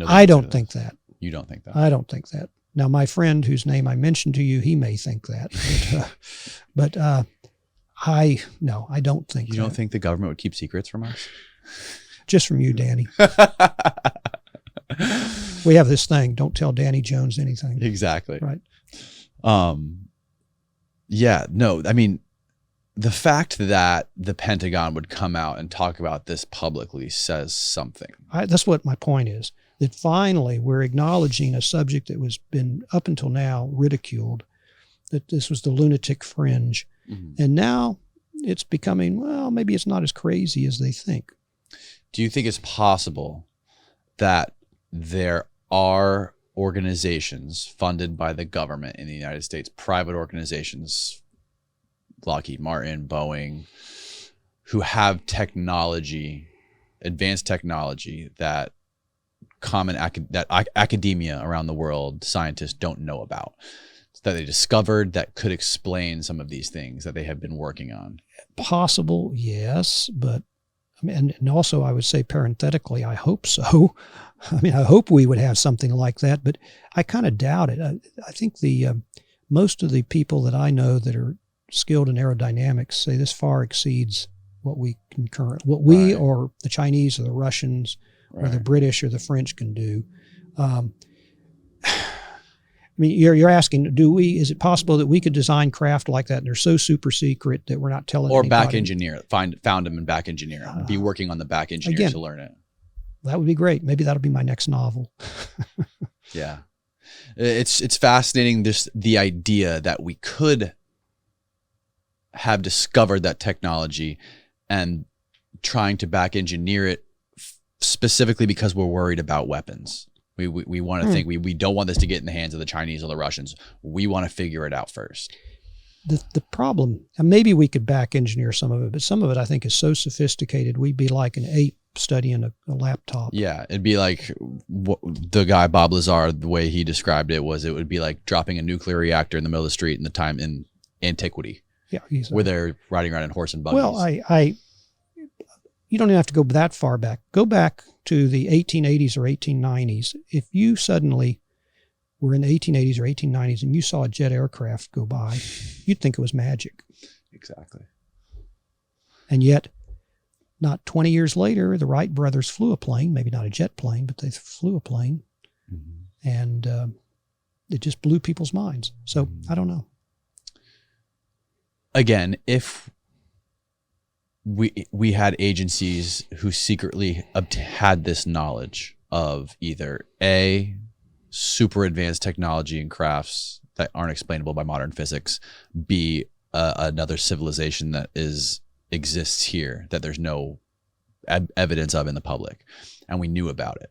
I don't think that. You don't think that? I don't think that. Now, my friend whose name I mentioned to you, he may think that, but I don't think. You don't think the government would keep secrets from us? Just from you, Danny. We have this thing. Don't tell Danny Jones anything. Exactly. Right. Yeah. No. I mean, the fact that the Pentagon would come out and talk about this publicly says something. That's what my point is. That finally we're acknowledging a subject that was been up until now ridiculed, that this was the lunatic fringe. Mm-hmm. And now it's becoming, well, maybe it's not as crazy as they think. Do you think it's possible that there are organizations funded by the government in the United States, private organizations, Lockheed Martin, Boeing, who have technology, advanced technology that academia around the world, scientists don't know about, that they discovered that could explain some of these things that they have been working on? Possible, yes, but and also I would say parenthetically, I hope so. I mean, I hope we would have something like that, but I kind of doubt it. I think most of the people that I know that are skilled in aerodynamics say this far exceeds what we or the Chinese or the Russians or the British or the French can do. I mean, you're asking, is it possible that we could design craft like that and they're so super secret that we're not telling anybody? Or back engineer, found them and back engineer, be working on the back engineer to learn it. That would be great. Maybe that'll be my next novel. Yeah. It's fascinating, the idea that we could have discovered that technology and trying to back engineer it specifically because we're worried about weapons. We want to think we don't want this to get in the hands of the Chinese or the Russians. We want to figure it out first. The problem, and maybe we could back engineer some of it, but some of it I think is so sophisticated we'd be like an ape studying a laptop. Yeah, it'd be like the guy Bob Lazar, the way he described it would be like dropping a nuclear reactor in the middle of the street in antiquity. Yeah, where they're riding around in horse and buggies. Well, you don't even have to go that far back. Go back to the 1880s or 1890s, if you suddenly were in the 1880s or 1890s and you saw a jet aircraft go by, you'd think it was magic. Exactly. And yet, not 20 years later, the Wright brothers flew a plane, maybe not a jet plane, but they flew a plane. Mm-hmm. And it just blew people's minds. So I don't know. Again, if we had agencies who secretly had this knowledge of either A, super advanced technology and crafts that aren't explainable by modern physics, B, another civilization that exists here that there's no evidence of in the public, and we knew about it.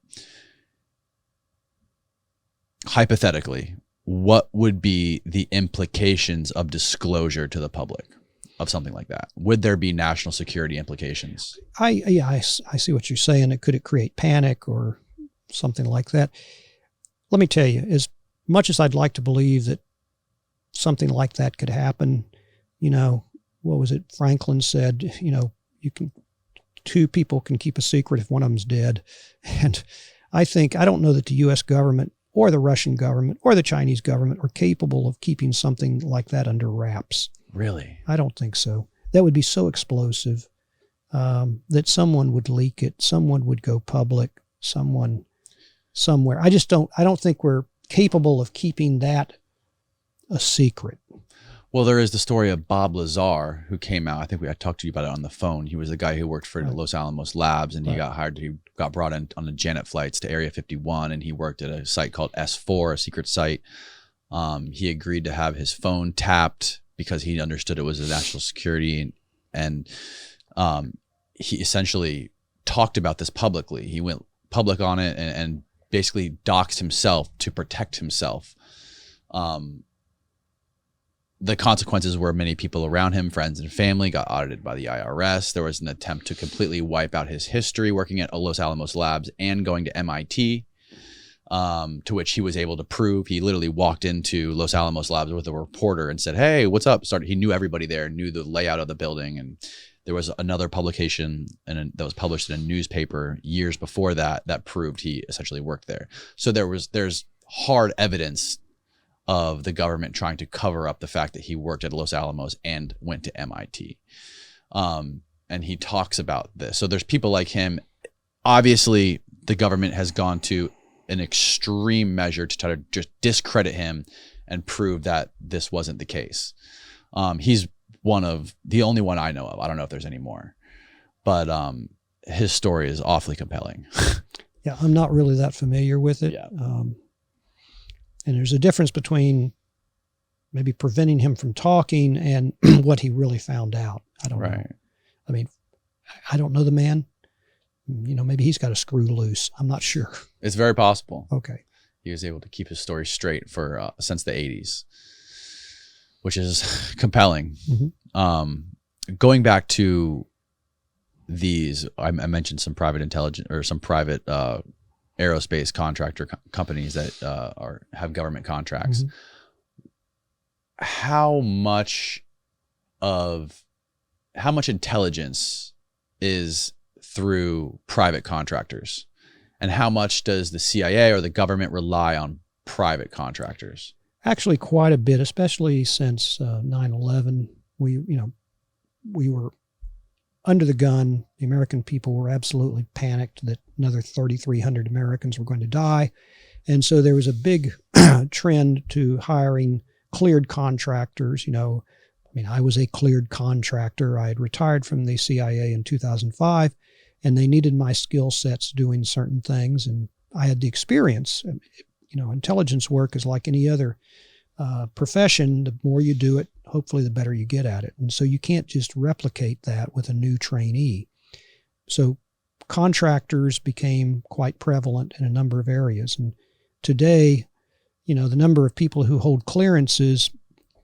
Hypothetically, what would be the implications of disclosure to the public of something like that? Would there be national security implications? I see what you're saying. Could it create panic or something like that? Let me tell you, as much as I'd like to believe that something like that could happen, what was it? Franklin said, two people can keep a secret if one of them's dead. And I don't know that the U.S. government or the Russian government or the Chinese government are capable of keeping something like that under wraps. Really? I don't think so. That would be so explosive that someone would leak it, someone would go public, someone somewhere. I don't think we're capable of keeping that a secret. Well, there is the story of Bob Lazar, who came out. I think I talked to you about it on the phone. He was the guy who worked for Los Alamos Labs, and he got hired. He got brought in on the Janet flights to Area 51, and he worked at a site called S4, a secret site. He agreed to have his phone tapped because he understood it was a national security, and he essentially talked about this publicly. He went public on it and basically doxed himself to protect himself. The consequences were many people around him, friends and family, got audited by the IRS. There was an attempt to completely wipe out his history working at Los Alamos Labs and going to MIT, to which he was able to prove. He literally walked into Los Alamos Labs with a reporter and said, "Hey, what's up?" He knew everybody there, knew the layout of the building. And there was another publication that was published in a newspaper years before that proved he essentially worked there. So there's hard evidence of the government trying to cover up the fact that he worked at Los Alamos and went to MIT. And he talks about this. So there's people like him. Obviously, the government has gone to an extreme measure to try to just discredit him and prove that this wasn't the case. He's one of the only one I know of. I don't know if there's any more, but his story is awfully compelling. Yeah, I'm not really that familiar with it. Yeah. And there's a difference between maybe preventing him from talking and what he really found out. I don't know. I mean, I don't know the man. Maybe he's got a screw loose. I'm not sure. It's very possible. Okay. He was able to keep his story straight for since the 80s, which is compelling. Mm-hmm. Going back to these, I mentioned some private intelligence or some private aerospace contractor companies that have government contracts. Mm-hmm. How much intelligence is through private contractors, and how much does the CIA or the government rely on private contractors? Actually, quite a bit, especially since 9/11. We were under the gun. The American people were absolutely panicked that another 3,300 Americans were going to die. And so there was a big trend to hiring cleared contractors. I was a cleared contractor. I had retired from the CIA in 2005, and they needed my skill sets doing certain things. And I had the experience. Intelligence work is like any other profession. The more you do it, hopefully the better you get at it. And so you can't just replicate that with a new trainee. So contractors became quite prevalent in a number of areas. And today, the number of people who hold clearances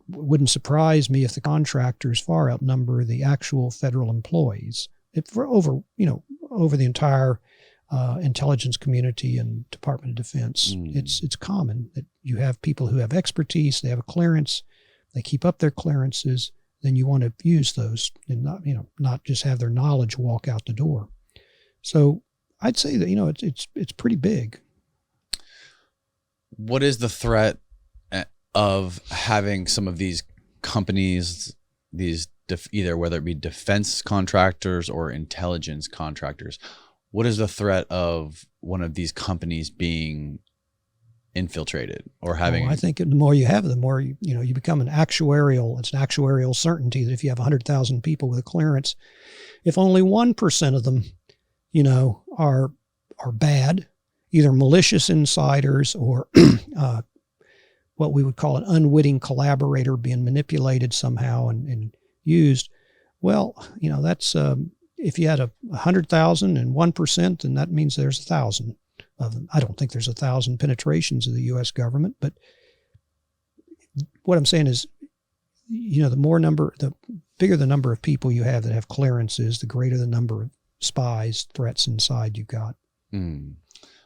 wouldn't surprise me if the contractors far outnumber the actual federal employees. Over the entire intelligence community and Department of Defense. It's common that you have people who have expertise, they have a clearance, they keep up their clearances, then you want to use those and not just have their knowledge walk out the door. So I'd say that, it's pretty big. What is the threat of having some of these companies, either whether it be defense contractors or intelligence contractors? What is the threat of one of these companies being infiltrated or having? I think the more you have, the more you become it's an actuarial certainty that if you have 100,000 people with a clearance, if only 1% of them, are bad, either malicious insiders or what we would call an unwitting collaborator being manipulated somehow and used. Well, that's if you had 100,000 and 1%, then that means there's 1,000 of them. I don't think there's 1,000 penetrations of the U.S. government, but what I'm saying is, the bigger the number of people you have that have clearances, the greater the number of spies, threats inside you've got.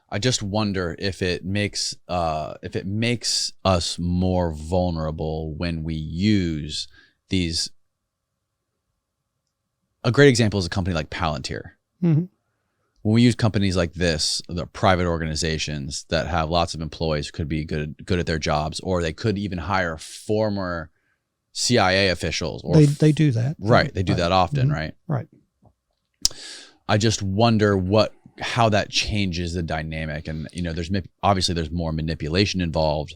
I just wonder if it makes us more vulnerable when we use these. A great example is a company like Palantir. Mm-hmm. When we use companies like this, the private organizations that have lots of employees who could be good at their jobs, or they could even hire former CIA officials. Or they do that. Right. They do that often, mm-hmm. right? Right. I just wonder how that changes the dynamic. And, there's more manipulation involved.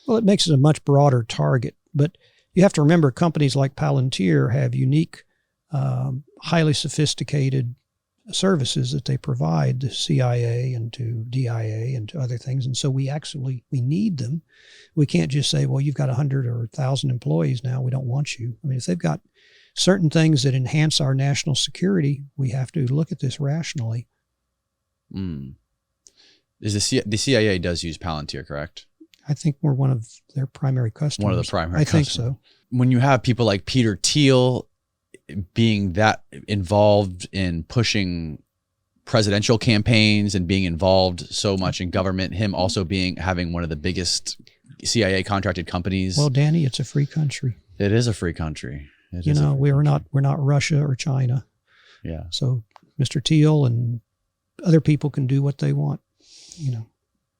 Well, it makes it a much broader target, but you have to remember companies like Palantir have unique, highly sophisticated services that they provide to CIA and to DIA and to other things. And so we need them. We can't just say, well, you've got 100 or 1,000 employees now, we don't want you. I mean, if they've got certain things that enhance our national security, we have to look at this rationally. Is the CIA does use Palantir, correct? I think we're one of their primary customers. One of the primary customers. I think so. When you have people like Peter Thiel being that involved in pushing presidential campaigns and being involved so much in government, him also having one of the biggest CIA contracted companies. Well, Danny, it's a free country. It is a free country. We're not Russia or China. Yeah. So Mr. Thiel and other people can do what they want,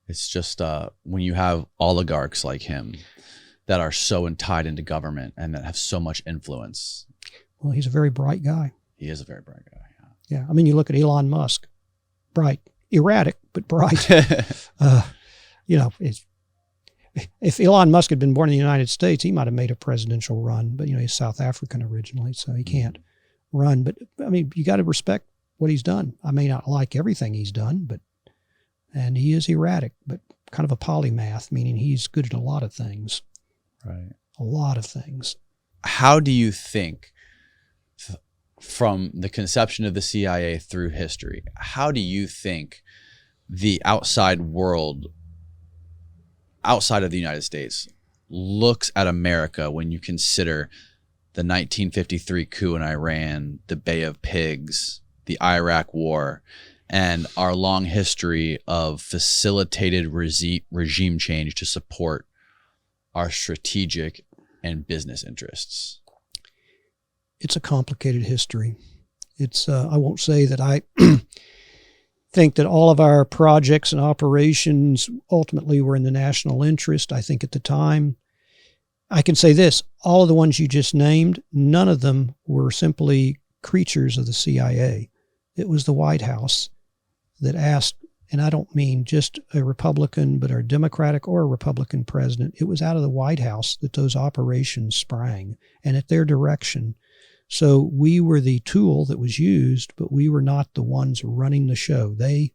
It's just when you have oligarchs like him that are so tied into government and that have so much influence. Well, he's a very bright guy. He is a very bright guy. Yeah. I mean, you look at Elon Musk, bright, erratic, but bright. If Elon Musk had been born in the United States, he might have made a presidential run, but he's South African originally, so he can't run. But I mean, you got to respect what he's done. I may not like everything he's done, and he is erratic, but kind of a polymath, meaning he's good at a lot of things. Right. A lot of things. How do you think, from the conception of the CIA through history, how do you think the outside world, outside of the United States, looks at America when you consider the 1953 coup in Iran, the Bay of Pigs, the Iraq War, and our long history of facilitated regime change to support our strategic and business interests? It's a complicated history. I won't say that I think that all of our projects and operations ultimately were in the national interest. I think at the time, I can say this, all of the ones you just named, none of them were simply creatures of the CIA. It was the White House that asked, and I don't mean just a Republican, but a Democratic or a Republican president. It was out of the White House that those operations sprang, and at their direction. So we were the tool that was used, but we were not the ones running the show. The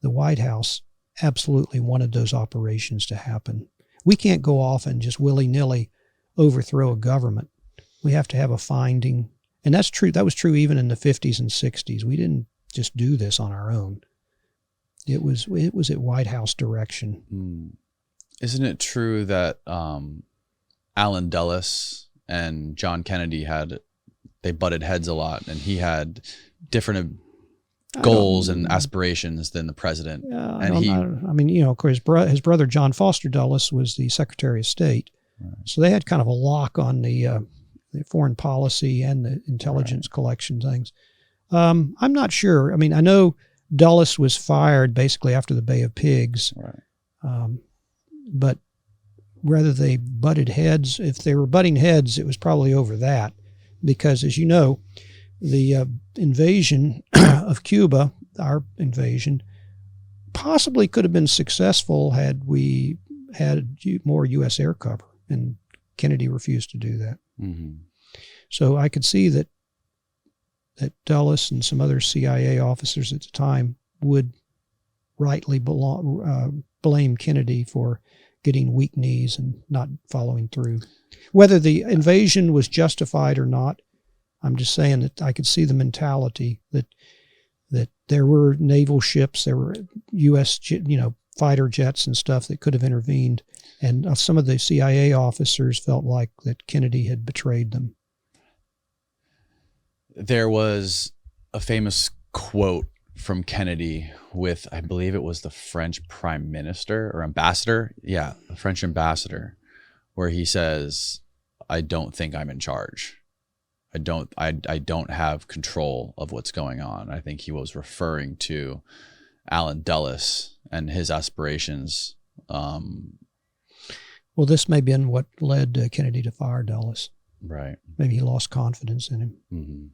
White House, absolutely wanted those operations to happen. We can't go off and just willy-nilly overthrow a government. We have to have a finding. And that's true. That was true even in the 50s and 60s. We didn't just do this on our own. It was at White House direction. Isn't it true that Allen Dulles and John Kennedy they butted heads a lot, and he had different goals and aspirations than the president? Of course, his brother John Foster Dulles was the Secretary of State. Right. So they had kind of a lock on the foreign policy and the intelligence collection things. I'm not sure. I mean, I know Dulles was fired basically after the Bay of Pigs. Right. But whether they butted heads, if they were butting heads, it was probably over that. Because, as you know, the invasion of Cuba, our invasion, possibly could have been successful had we had more U.S. air cover, and Kennedy refused to do that. Mm-hmm. So I could see that Dulles and some other CIA officers at the time would rightly blame Kennedy for getting weak knees and not following through. Whether the invasion was justified or not, I'm just saying that I could see the mentality that there were naval ships, there were U.S. fighter jets and stuff that could have intervened, and some of the CIA officers felt like that Kennedy had betrayed them. There was a famous quote from Kennedy with, I believe it was the French prime minister or ambassador. Yeah, the French ambassador, where he says, "I don't think I'm in charge. I don't have control of what's going on." I think he was referring to Allen Dulles and his aspirations. Well, this may have been what led Kennedy to fire Dulles. Right. Maybe he lost confidence in him. Mm-hmm.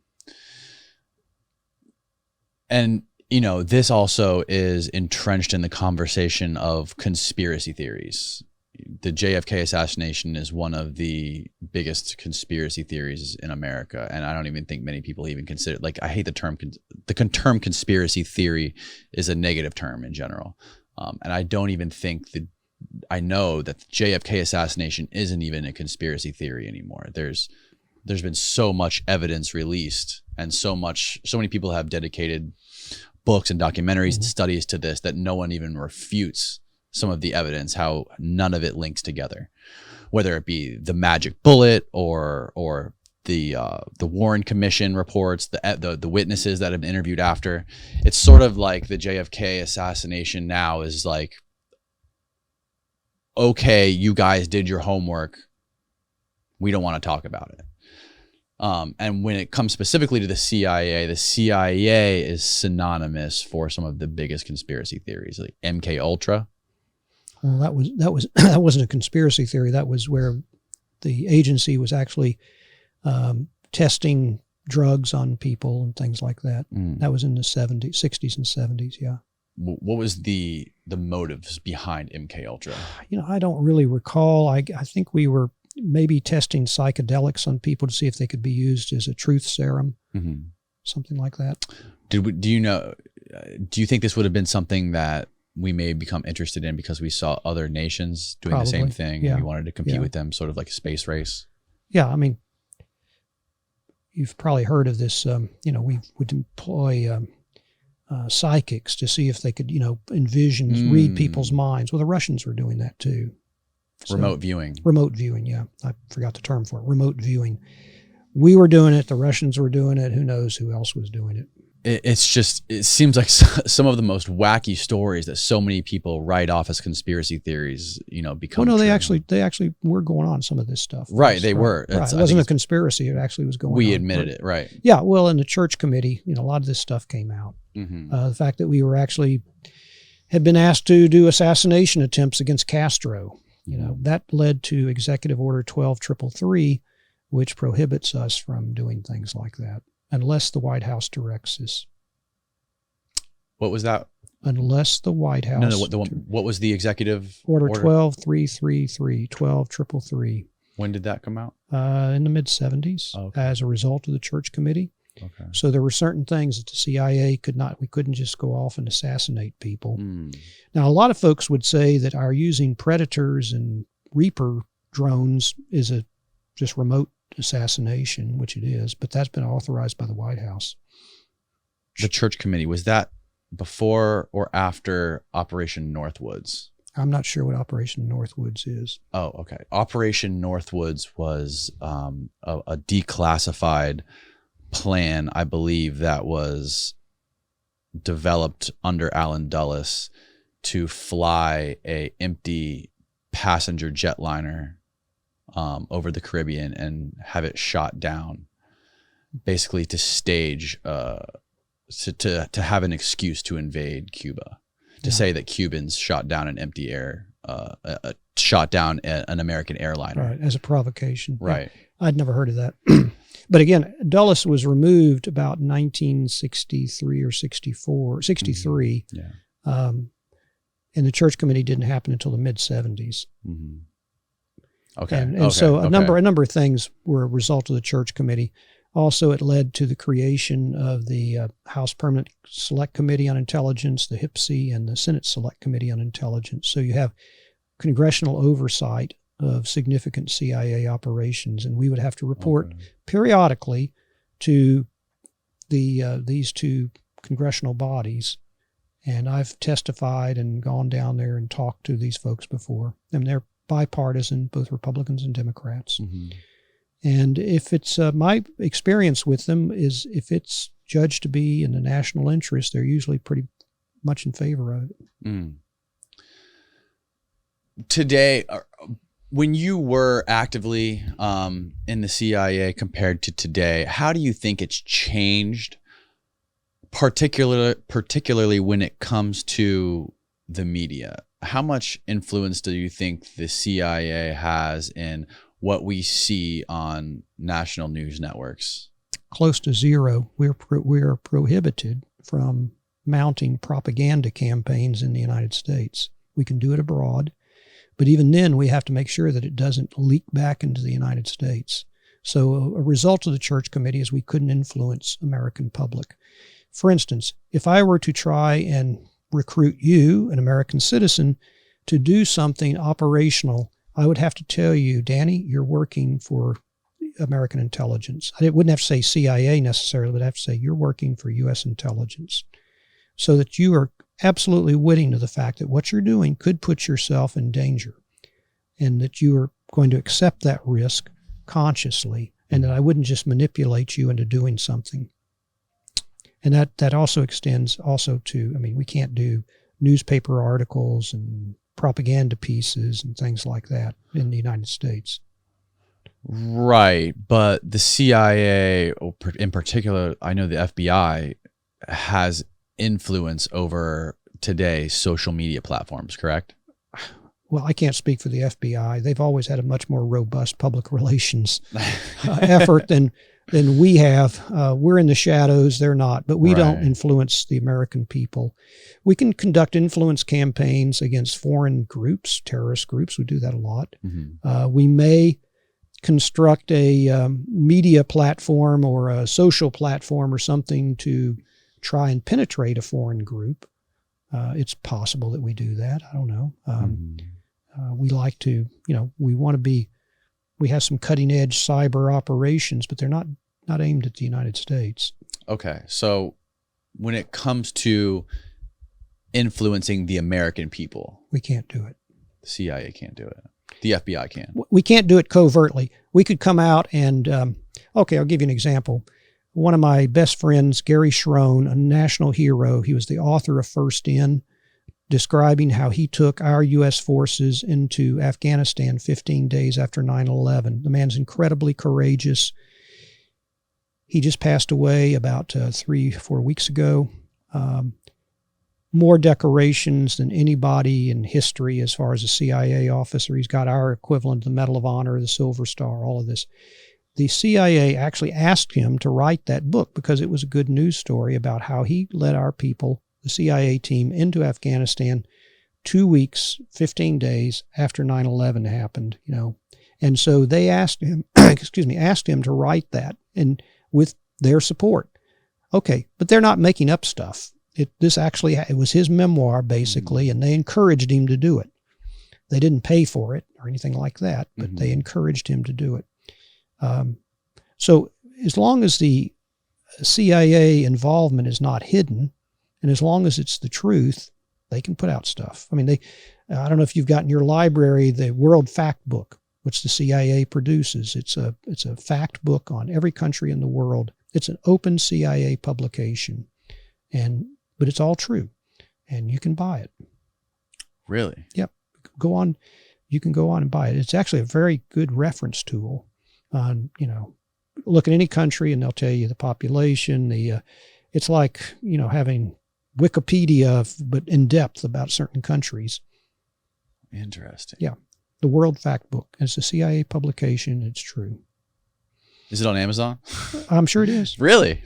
And, this also is entrenched in the conversation of conspiracy theories. The JFK assassination is one of the biggest conspiracy theories in America. And I don't even think many people even consider, I hate the term, term conspiracy theory is a negative term in general. And I don't even think I know that the JFK assassination isn't even a conspiracy theory anymore. There's been so much evidence released, and so many people have dedicated books and documentaries and studies to this that no one even refutes some of the evidence, how none of it links together, whether it be the magic bullet or the Warren Commission reports, the witnesses that have been interviewed after. It's sort of like the JFK assassination now is like, okay, you guys did your homework, we don't want to talk about it. And when it comes specifically to the CIA is synonymous for some of the biggest conspiracy theories, like MK Ultra. Well, that wasn't a conspiracy theory. That was where the agency was actually testing drugs on people and things like that. That was in the 60s and 70s. Yeah. What was the motives behind MK Ultra? I don't really recall. I think we were maybe testing psychedelics on people to see if they could be used as a truth serum, something like that. Do you think this would have been something that we may become interested in because we saw other nations doing the same thing, and we wanted to compete with them, sort of like a space race? Yeah, I mean, you've probably heard of this. We would employ psychics to see if they could, envision, read people's minds. Well, the Russians were doing that too. Remote viewing. Remote viewing, yeah. I forgot the term for it. Remote viewing. We were doing it. The Russians were doing it. Who knows who else was doing it? It seems like some of the most wacky stories that so many people write off as conspiracy theories, become true. They actually were going on some of this stuff. Right, they were. Right. It wasn't a conspiracy. It actually was going on. We admitted it, right. Yeah, well, in the church committee, a lot of this stuff came out. The fact that we had been asked to do assassination attempts against Castro, that led to Executive Order 12333, which prohibits us from doing things like that. Unless the White House directs us. What was that? Unless the White House. No. What was the executive order? 12333, 12333. When did that come out? In the mid-70s, as a result of the church committee. Okay. So there were certain things that the CIA we couldn't just go off and assassinate people. Now, a lot of folks would say that our using Predators and Reaper drones is just remote assassination, which it is, but that's been authorized by the White House. The church committee, was that before or after Operation Northwoods? I'm not sure what Operation Northwoods is. Oh, okay. Operation Northwoods was a declassified plan, I believe, that was developed under Allen Dulles to fly a empty passenger jetliner over the Caribbean and have it shot down, basically to stage a to have an excuse to invade Cuba, to say that Cubans shot down an empty shot down an American airliner. Right, as a provocation. Right. Yeah, I'd never heard of that. But again, Dulles was removed about 1963 or 63. Yeah. And the church committee didn't happen until the mid-70s. Mm-hmm. Okay. And so a number of things were a result of the church committee. Also, it led to the creation of the House Permanent Select Committee on Intelligence, the HPSC, and the Senate Select Committee on Intelligence. So you have congressional oversight of significant CIA operations, and we would have to report periodically to these two congressional bodies. And I've testified and gone down there and talked to these folks before. And they're bipartisan, both Republicans and Democrats. Mm-hmm. And if it's my experience with them is if it's judged to be in the national interest, they're usually pretty much in favor of it. Mm. Today, when you were actively in the CIA compared to today, how do you think it's changed, particularly when it comes to the media? How much influence do you think the CIA has in what we see on national news networks? Close to zero. We're prohibited from mounting propaganda campaigns in the United States. We can do it abroad, but even then we have to make sure that it doesn't leak back into the United States. So a result of the church committee is we couldn't influence American public. For instance, if I were to try and recruit you, an American citizen, to do something operational, I would have to tell you, Danny, you're working for American intelligence. I wouldn't have to say CIA necessarily, but I'd have to say you're working for U.S. intelligence, so that you are absolutely witting to the fact that what you're doing could put yourself in danger, and that you are going to accept that risk consciously, and that I wouldn't just manipulate you into doing something. And that also extends also to, we can't do newspaper articles and propaganda pieces and things like that in the United States. Right. But the CIA, in particular, I know the FBI has influence over today's social media platforms, correct? Well, I can't speak for the FBI. They've always had a much more robust public relations effort than we have. We're in the shadows, they're not, but we don't influence the American people. We can conduct influence campaigns against foreign groups, terrorist groups. We do that a lot. Mm-hmm. We may construct a media platform or a social platform or something to try and penetrate a foreign group. It's possible that we do that. I don't know. We like to, we have some cutting edge cyber operations, but they're not aimed at the United States. Okay. So when it comes to influencing the American people, we can't do it. The CIA can't do it. The FBI can. We can't do it covertly. We could come out and, I'll give you an example. One of my best friends, Gary Schroen, a national hero, he was the author of First In, describing how he took our U.S. forces into Afghanistan 15 days after 9/11. The man's incredibly courageous. He just passed away about 3-4 weeks ago. More decorations than anybody in history as far as a CIA officer. He's got our equivalent, the Medal of Honor, the Silver Star, all of this. The CIA actually asked him to write that book because it was a good news story about how he led our people, the CIA team, into Afghanistan 2 weeks, 15 days after 9/11 happened, And so they asked him, asked him to write that, and with their support. Okay, but they're not making up stuff. It was his memoir, basically, and they encouraged him to do it. They didn't pay for it or anything like that, but they encouraged him to do it. So as long as the CIA involvement is not hidden, and as long as it's the truth, they can put out stuff. I don't know if you've got in your library the World Fact Book, which the CIA produces. It's a fact book on every country in the world. It's an open CIA publication, but it's all true, and you can buy it. Really? Yep. You can go on and buy it. It's actually a very good reference tool on, look at any country and they'll tell you the population, the it's like, having Wikipedia, but in depth about certain countries. Interesting. Yeah. The World Fact Book. It's a CIA publication. It's true. Is it on Amazon? I'm sure it is. Really?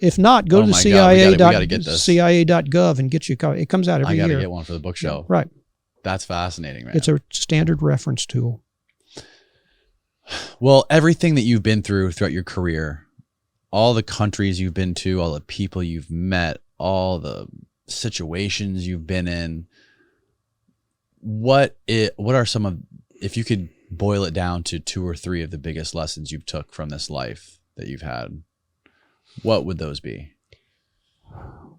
If not, go to God, we gotta get this. CIA.gov and get you a copy. It comes out every year. I got to get one for the bookshelf. Yeah, right. That's fascinating, man. It's a standard reference tool. Well, everything that you've been through throughout your career, all the countries you've been to, all the people you've met, all the situations you've been in, what are some of, if you could boil it down to 2 or 3 of the biggest lessons you've took from this life that you've had, what would those be?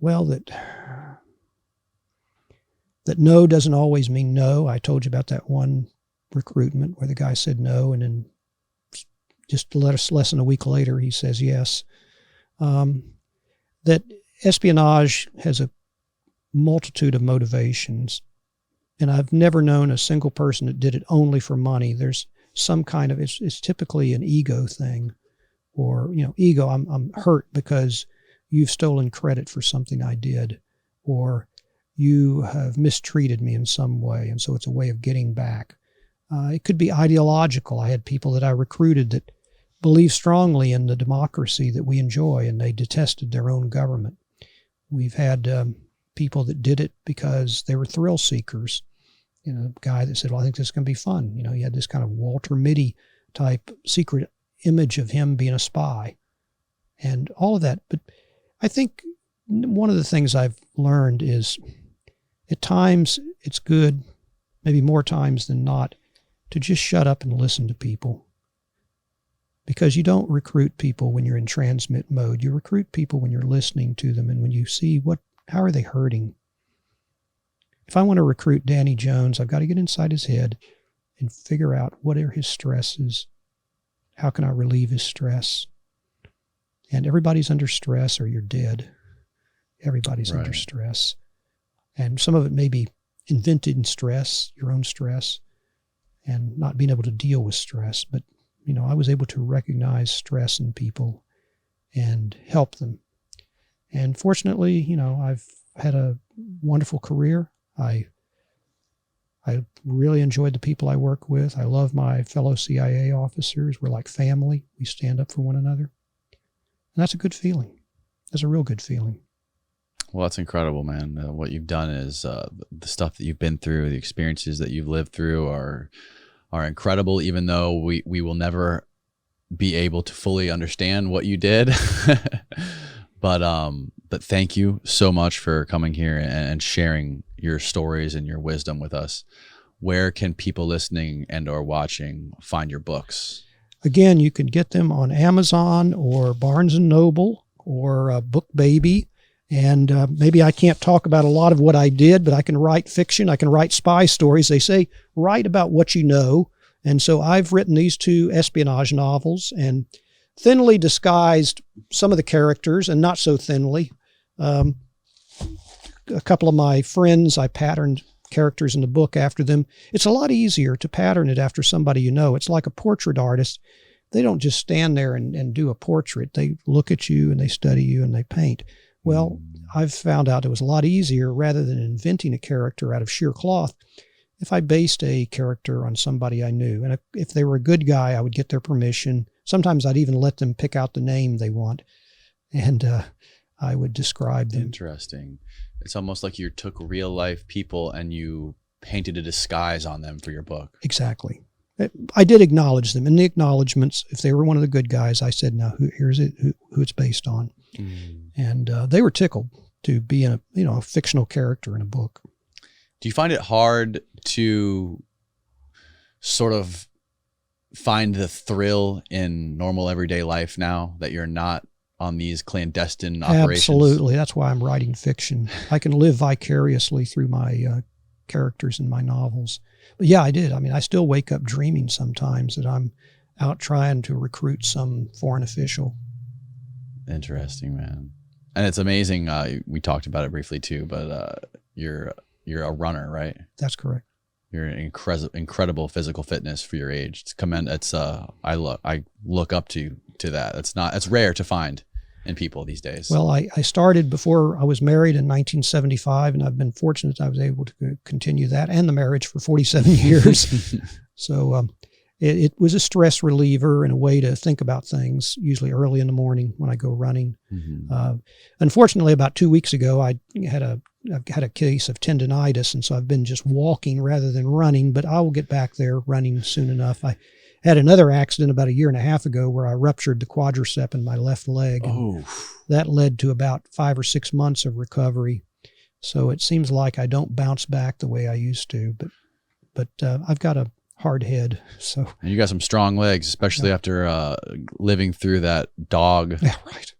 Well, that no doesn't always mean no. I told you about that one recruitment where the guy said no, and then just less than a week later, he says yes. That espionage has a multitude of motivations, and I've never known a single person that did it only for money. There's some kind of, it's typically an ego thing, or, ego, I'm hurt because you've stolen credit for something I did, or you have mistreated me in some way, and so it's a way of getting back. It could be ideological. I had people that I recruited that believe strongly in the democracy that we enjoy, and they detested their own government. We've had people that did it because they were thrill seekers. A guy that said, well, I think this is going to be fun. He had this kind of Walter Mitty type secret image of him being a spy and all of that. But I think one of the things I've learned is at times it's good, maybe more times than not, to just shut up and listen to people. Because you don't recruit people when you're in transmit mode. You recruit people when you're listening to them and when you see how are they hurting. If I want to recruit Danny Jones, I've got to get inside his head and figure out what are his stresses. How can I relieve his stress? And everybody's under stress or you're dead. Everybody's under stress. And some of it may be invented in stress, your own stress, and not being able to deal with stress. But, I was able to recognize stress in people and help them. And fortunately, I've had a wonderful career. I really enjoyed the people I work with. I love my fellow CIA officers. We're like family. We stand up for one another. And that's a good feeling. That's a real good feeling. Well, that's incredible, man. What you've done is the stuff that you've been through, the experiences that you've lived through are incredible, even though we will never be able to fully understand what you did. But thank you so much for coming here and sharing your stories and your wisdom with us. Where can people listening and or watching find your books? Again, you can get them on Amazon or Barnes & Noble or Book Baby. And maybe I can't talk about a lot of what I did, but I can write fiction. I can write spy stories. They say, write about what you know. And so I've written these 2 espionage novels and thinly disguised some of the characters and not so thinly. A couple of my friends, I patterned characters in the book after them. It's a lot easier to pattern it after somebody you know. It's like a portrait artist. They don't just stand there and do a portrait. They look at you and they study you and they paint. Well, I've found out it was a lot easier rather than inventing a character out of sheer cloth. If I based a character on somebody I knew, and if they were a good guy, I would get their permission. Sometimes I'd even let them pick out the name they want, and I would describe them. Interesting. It's almost like you took real life people and you painted a disguise on them for your book. Exactly. I did acknowledge them. In the acknowledgments, if they were one of the good guys, I said, now, here's it, who it's based on. And they were tickled to be in a fictional character in a book. Do you find it hard to sort of find the thrill in normal everyday life now that you're not on these clandestine operations? Absolutely. That's why I'm writing fiction. I can live vicariously through my characters in my novels. But yeah, I did. I mean, I still wake up dreaming sometimes that I'm out trying to recruit some foreign official. Interesting, man. And it's amazing. We talked about it briefly too, but you're a runner, right? That's correct. You're an incredible physical fitness for your age. I look up to that. It's rare to find in people these days? Well, I started before I was married in 1975, and I've been fortunate I was able to continue that and the marriage for 47 years. So it was a stress reliever and a way to think about things, usually early in the morning when I go running. Unfortunately, about 2 weeks ago, I've had a case of tendonitis, and so I've been just walking rather than running, but I will get back there running soon enough. I had another accident about 1.5 years ago where I ruptured the quadricep in my left leg. And that led to about 5 or 6 months of recovery. So it seems like I don't bounce back the way I used to, but I've got a hard head. So and you got some strong legs, especially after living through that dog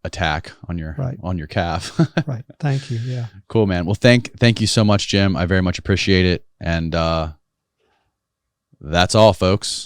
attack on your calf. Right. Thank you. Yeah. Cool, man. Well, thank you so much, Jim. I very much appreciate it. And that's all, folks.